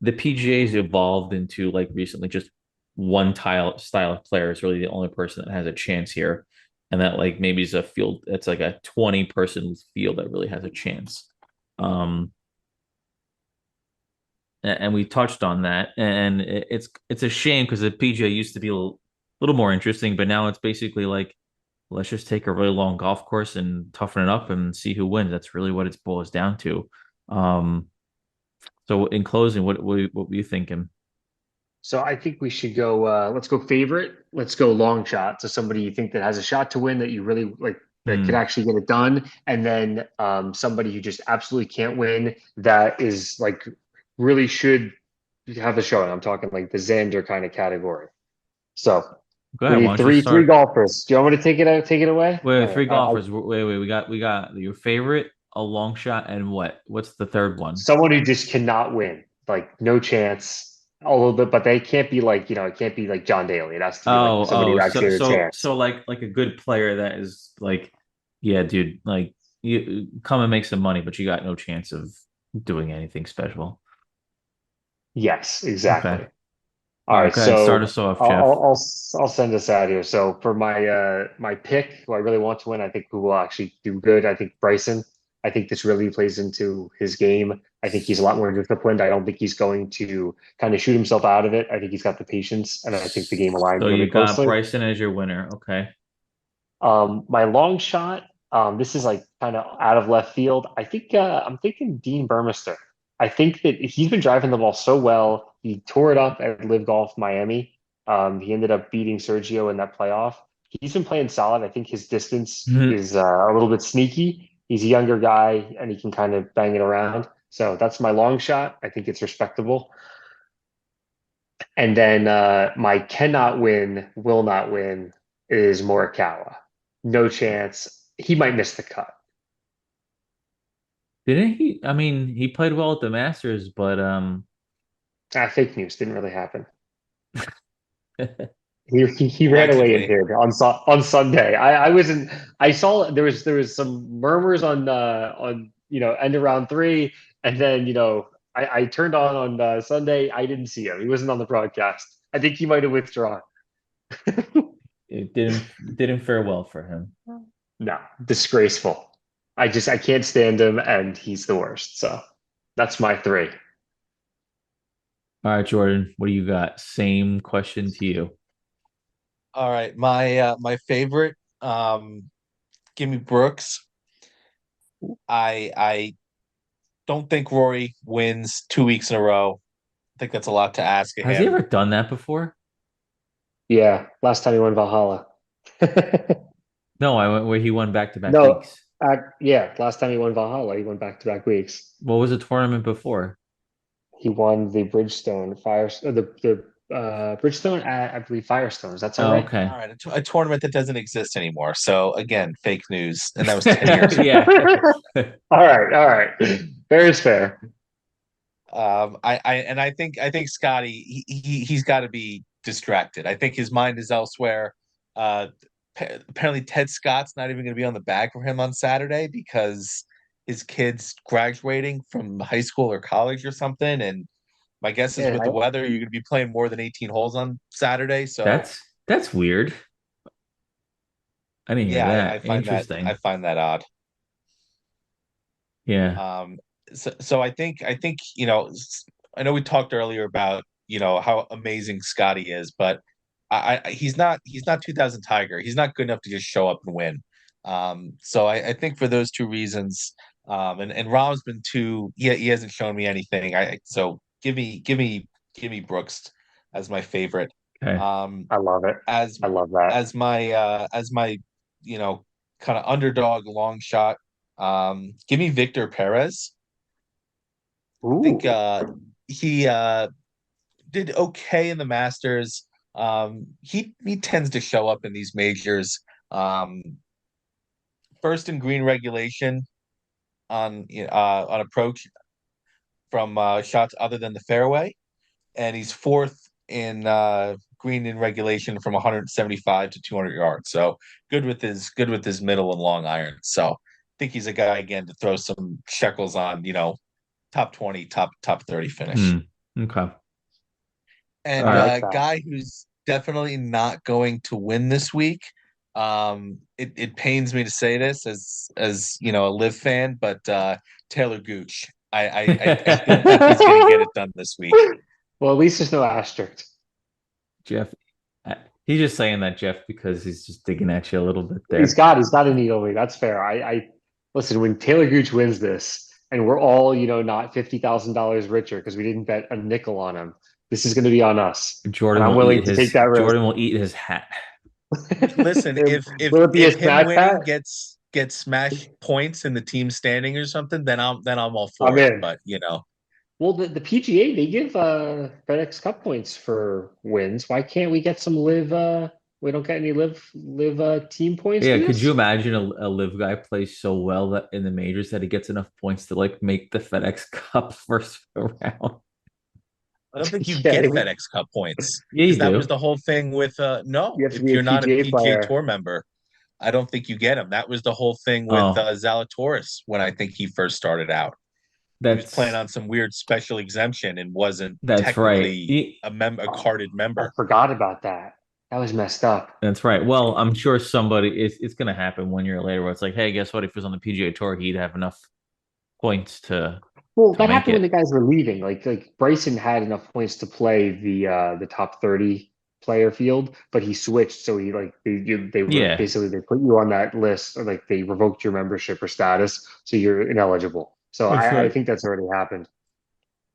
the PGA's evolved into like recently just one style of player is really the only person that has a chance here. And that like maybe is a field it's like a 20 person field that really has a chance. Um and we touched on that, and it's a shame because the PGA used to be a little more interesting, but now it's basically like let's just take a really long golf course and toughen it up and see who wins. That's really what it boils down to. Um, so in closing, what were you thinking? So I think we should go. Let's go favorite. Let's go long shot. So somebody you think that has a shot to win that you really like that could Hmm. actually get it done, and then somebody who just absolutely can't win that is like really should have a showing. I'm talking like the Xander kind of category. So Go we ahead. Why need don't you three start? golfers. Do you want me to take it out? Take it away? Wait, All wait, right. three golfers. Wait. We got your favorite, a long shot, and what? What's the third one? Someone who just cannot win, like no chance. A little bit, but they can't be like it can't be like John Daly. It has to be like somebody Oh, who so actually has a so chance. so like a good player that is like, yeah, dude, like you come and make some money, but you got no chance of doing anything special. Yes, Okay. exactly. All All right, right, go ahead. Start so us off, I'll Jeff. I'll I'll send us out here. So for my pick, who I really want to win, I think who will actually do good. I think Bryson. I think this really plays into his game. I think he's a lot more disciplined. I don't think he's going to kind of shoot himself out of it. I think he's got the patience, and I think the game aligns So really you got closely. Bryson as your winner. Okay. My long shot, this is like kind of out of left field. I think I'm thinking Dean Burmester. I think that he's been driving the ball so well. He tore it up at Live Golf Miami. He ended up beating Sergio in that playoff. He's been playing solid. I think his distance Mhm. is a little bit sneaky. He's a younger guy and he can kind of bang it around. So that's my long shot. I think it's respectable. And then my cannot win, will not win is Morikawa. No chance. He might miss the cut. Didn't he? I mean, he played well at the Masters, but Fake news didn't really happen. He ran away in Allegedly. here on Sunday. I wasn't. I saw there was some murmurs on end of round three, and then I turned on Sunday. I didn't see him. He wasn't on the broadcast. I think he might have withdrawn. it didn't fare well for him. No, disgraceful. I can't stand him, and he's the worst. So that's my three. All right, Jordan, what do you got? Same question to you. All right, my favorite, give me Brooks. I don't think Rory wins 2 weeks in a row. I think that's a lot to ask of Has he him. ever done that before? Yeah, last time he won Valhalla. No, I went where he won back-to-back No, weeks. yeah, last time he won Valhalla, he won back-to-back weeks. What was the tournament before? He won the Bridgestone Fire, the Bridgestone at I believe Firestone. Does that sound Oh, right? okay. All right, a tournament that doesn't exist anymore. So again, fake news, and that was 10 years ago. Yeah. All right. Fair is fair. I think Scottie, he's got to be distracted. I think his mind is elsewhere. Uh, Apparently Ted Scott's not even going to be on the bag for him on Saturday because his kid's graduating from high school or college or something. And my guess is Yeah, with the weather, you're going to be playing more than 18 holes on Saturday. So That's weird. I didn't hear yeah, I that. find that I Interesting. find that odd. Yeah. Um, so I think I know we talked earlier about how amazing Scotty is, but he's not 2000 Tiger. He's not good enough to just show up and win. So I think for those two reasons, and Rahm's been too. He hasn't shown me anything. So give me Brooks as my favorite. Okay. Um, I love it. as I love that. as my you know kind of underdog long shot. Give me Victor Perez. I think Ooh. he did okay in the Masters. He tends to show up in these majors. Um, First in green regulation on approach from shots other than the fairway, and he's fourth in green in regulation from 175 to 200 yards. So good with his middle and long irons. So I think he's a guy again to throw some shekels on. Top 20, top 30 finish. Hmm. Okay. All And I right. like that. guy who's definitely not going to win this week. It pains me to say this as you know a Live fan, but Taylor Gooch. I still think he's going to get it done this week. Well, at least there's no asterisk. Jeff, he's just saying that, Jeff, because he's just digging at you a little bit He's there. got he's got a needle me. That's fair. I listen when Taylor Gooch wins this, and we're all not $50,000 richer because we didn't bet a nickel on him. This is going to be on us, and I'm willing to take that risk. Jordan will eat his hat. Listen, Will it be a if him smash pat? winning gets smash points in the team standing or something, then I'm all I'm for it. in. But Well, the PGA they give FedEx Cup points for wins. Why can't we get some live? We don't get any live team points Yeah, for could you this. imagine a live guy plays so well that in the majors that he gets enough points to like make the FedEx Cup first round? I don't think you Yeah, get FedEx Cup points Yeah, because you that was do. the whole thing with no, you have to if be a you're not a PGA PGA player. Tour member, I don't think you get them. That was the whole thing with Oh, Zalatoris when I think he first started out. He was playing that's on some weird special exemption and wasn't that's right. technically a carded I member. forgot about that. That was messed up. That's right. Well, I'm sure somebody it's going to happen 1 year later where it's like, hey, guess what? If he was on the PGA Tour, he'd have enough points Well, to that make happened when the it. guys were leaving. Like Bryson had enough points to play the top 30 player field, but he switched. So he like they were Yeah, basically they put you on that list, or like they revoked your membership or status, so you're ineligible. So that's I right. think that's already happened.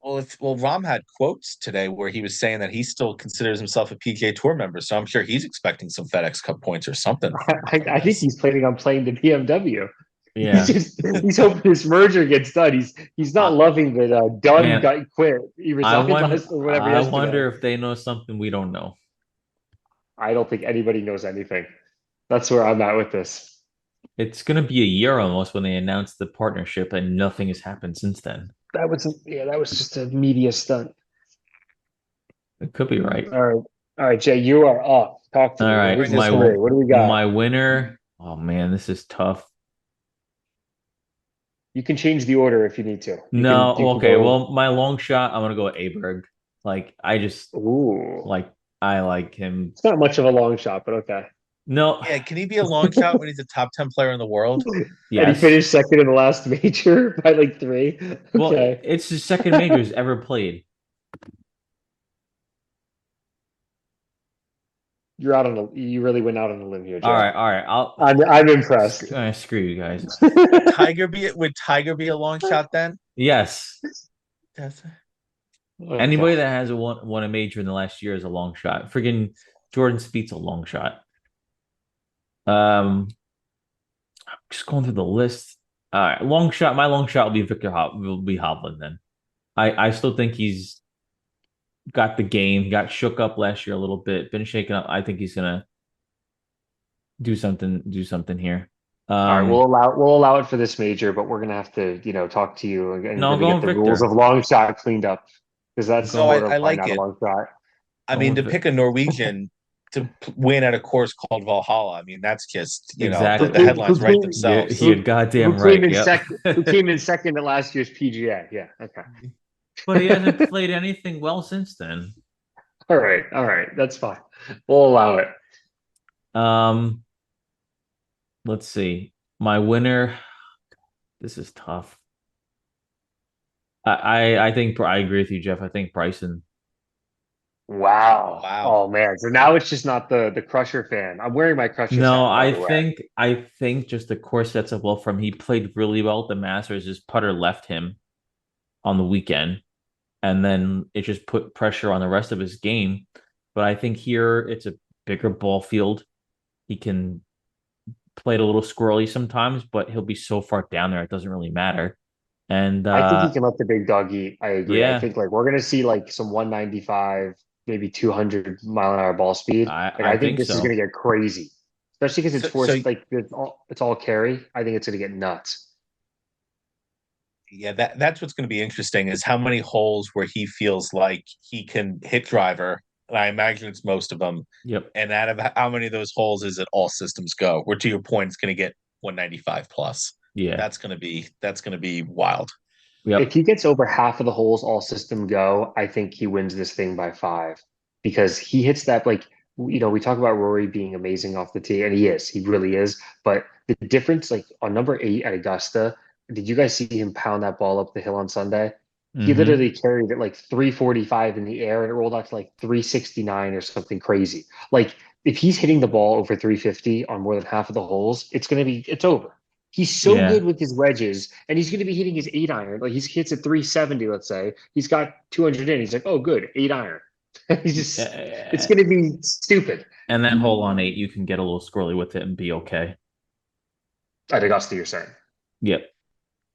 Well, Rom had quotes today where he was saying that he still considers himself a PGA Tour member, so I'm sure he's expecting some FedEx Cup points or something from I think this. he's planning on playing the BMW. Yeah. He's hoping this merger gets done. He's not Uh, loving that Dunn man, got quit. He resigned last or whatever I yesterday. wonder if they know something we don't know. I don't think anybody knows anything. That's where I'm at with this. It's going to be a year almost when they announced the partnership, and nothing has happened since then. That was just a media stunt. It could be right. All right, Jay, you are up. Talk to All me. right, Who's this three? What do we got? my winner. Oh man, this is tough. You can change the order if you need to. You No, can okay. go. Well, my long shot, I'm gonna go with Aberg. Like I just Ooh, like I like him. it's not much of a long shot, but okay. No, Yeah, can he be a long shot when he's a top 10 player in the world? And he yes. finished second in the last major by like three. Well, Okay, it's his second major he's ever played. you really went out on a limb here, All Jay. right, all right. I'm impressed. Screw you guys. Would Tiger be a long shot then? Yes, That's Okay. anybody that has won a major in the last year is a long shot. Friggin' Jordan Spieth's a long shot. Um, just going through the list. All right, long shot. My long shot will be will be Hovland then. I still think he's got the game. He got shook up last year a little bit, been shaken up. I think he's gonna do something here. All right, Um, we'll allow it for this major, but we're gonna have to, talk to you and no, I'm really get going the rules of Victor. long shot cleaned up because I'm that's no, going I borderline like not a it. long shot. I going mean, to with pick a Norwegian to win at a course called Valhalla, I mean, that's just, Who the exactly. came, headlines write themselves. You're goddamn came right. in Yep. second? Who came in second at last year's PGA? Yeah. Okay. But he hasn't played anything well since then. All right. That's fine. We'll allow it. Um, let's see. My winner. This is tough. I think I agree with you, Jeff. I think Bryson. Wow. Wow. Oh man. So now it's just not the Crusher fan. I'm wearing my Crushers No, hat, by the way. I think just the course sets up well from. He played really well at the Masters. His putter left him on the weekend, and then it just put pressure on the rest of his game. But I think here it's a bigger ball field. He can play it a little squirrely sometimes, but he'll be so far down there it doesn't really matter. And I think he can let the big dog eat. I agree. I yeah, think like we're gonna see like some 195, maybe 200 mile an hour ball speed. Like I I think think this is gonna so. get crazy, especially because it's So forced like it's all carry. I think it's gonna get nuts. yeah, that's what's going to be interesting is how many holes where he feels like he can hit driver. And I imagine it's most of them. Yep. And out of how many of those holes is it all systems go? Where to your point, it's going to get 195 plus. Yeah. That's going to be wild. If Yep. he gets over half of the holes all system go, I think he wins this thing by 5 because he hits that like we talk about Rory being amazing off the tee, and he is, he really is. But the difference, like on number 8 at Augusta, did you guys see him pound that ball up the hill on Sunday? He Hmm. literally carried it like 345 in the air and it rolled out to like 369 or something crazy. Like if he's hitting the ball over 350 on more than half of the holes, it's over. He's so Yeah. good with his wedges, and he's going to be hitting his 8 iron. Like he hits at 370, let's say. He's got 200 in. He's like, oh, good, 8 iron. He's just, it's Uh, going to be stupid. And that hole on 8, you can get a little squirrely with it and be okay. At Augusta, you're saying. Yep.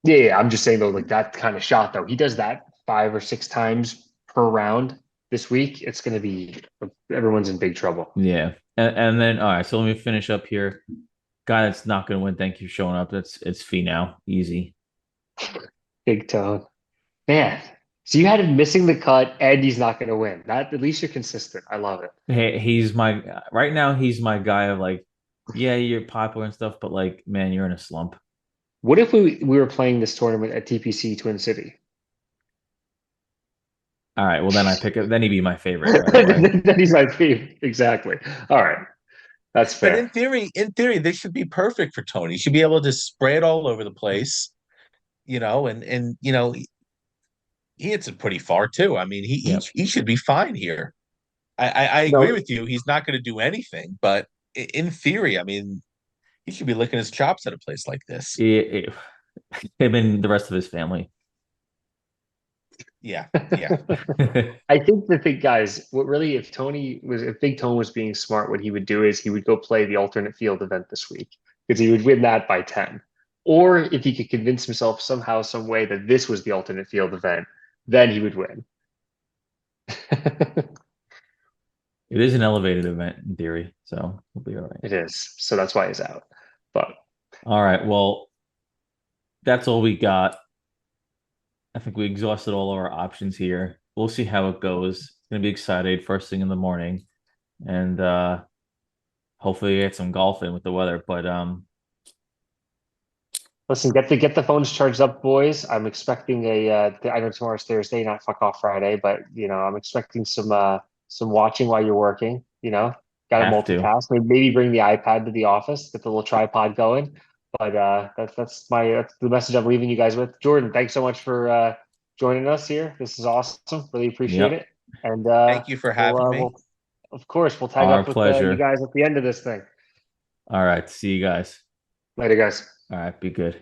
Yeah, I'm just saying though, like that kind of shot though, he does that 5 or 6 times per round this week. It's going to be everyone's in big trouble. Yeah. And then all right, so let me finish up here. Guy that's not going to win. Thank you for showing up. It's Fee now. Easy. Big tone, man. So you had him missing the cut, and he's not going to win. That at least you're consistent. I love it. Hey, he's my right now. He's my guy of like, yeah, you're popular and stuff, but like, man, you're in a slump. What if we were playing this tournament at TPC Twin City? All right, well then I pick it. Then he'd be my favorite right away. Then he's my favorite. Exactly. All right. That's But fair. in theory, this should be perfect for Tony. He should be able to spray it all over the place, and he hits it pretty far too. I mean, Yep. he should be fine here. I agree No, with you. He's not going to do anything, but in theory, I mean, he should be licking his chops at a place like this. Him and the rest of his family. Yeah, yeah. I think the thing, guys, if Big Tone was being smart, what he would do is he would go play the alternate field event this week because he would win that by 10. Or if he could convince himself somehow, some way that this was the alternate field event, then he would win. It is an elevated event in theory, so we'll be all right. It is. So that's why he's out. But All right, well, that's all we got. I think we exhausted all our options here. We'll see how it goes. It's gonna be excited first thing in the morning, and hopefully get some golf in with the weather. But listen, get the phones charged up, boys. I'm expecting I know tomorrow's Thursday, not fuck off Friday, but I'm expecting some watching while you're working. Got to have to. multitask. Maybe bring the iPad to the office, get the little tripod going. But that's the message I'm leaving you guys with. Jordan, thanks so much for joining us here. This is awesome. Really appreciate Yep. it. And Thank you for having me. we'll of course we'll tag Our up with you pleasure. guys at the end of this thing. All right. See you guys. Later, guys. All right. Be good.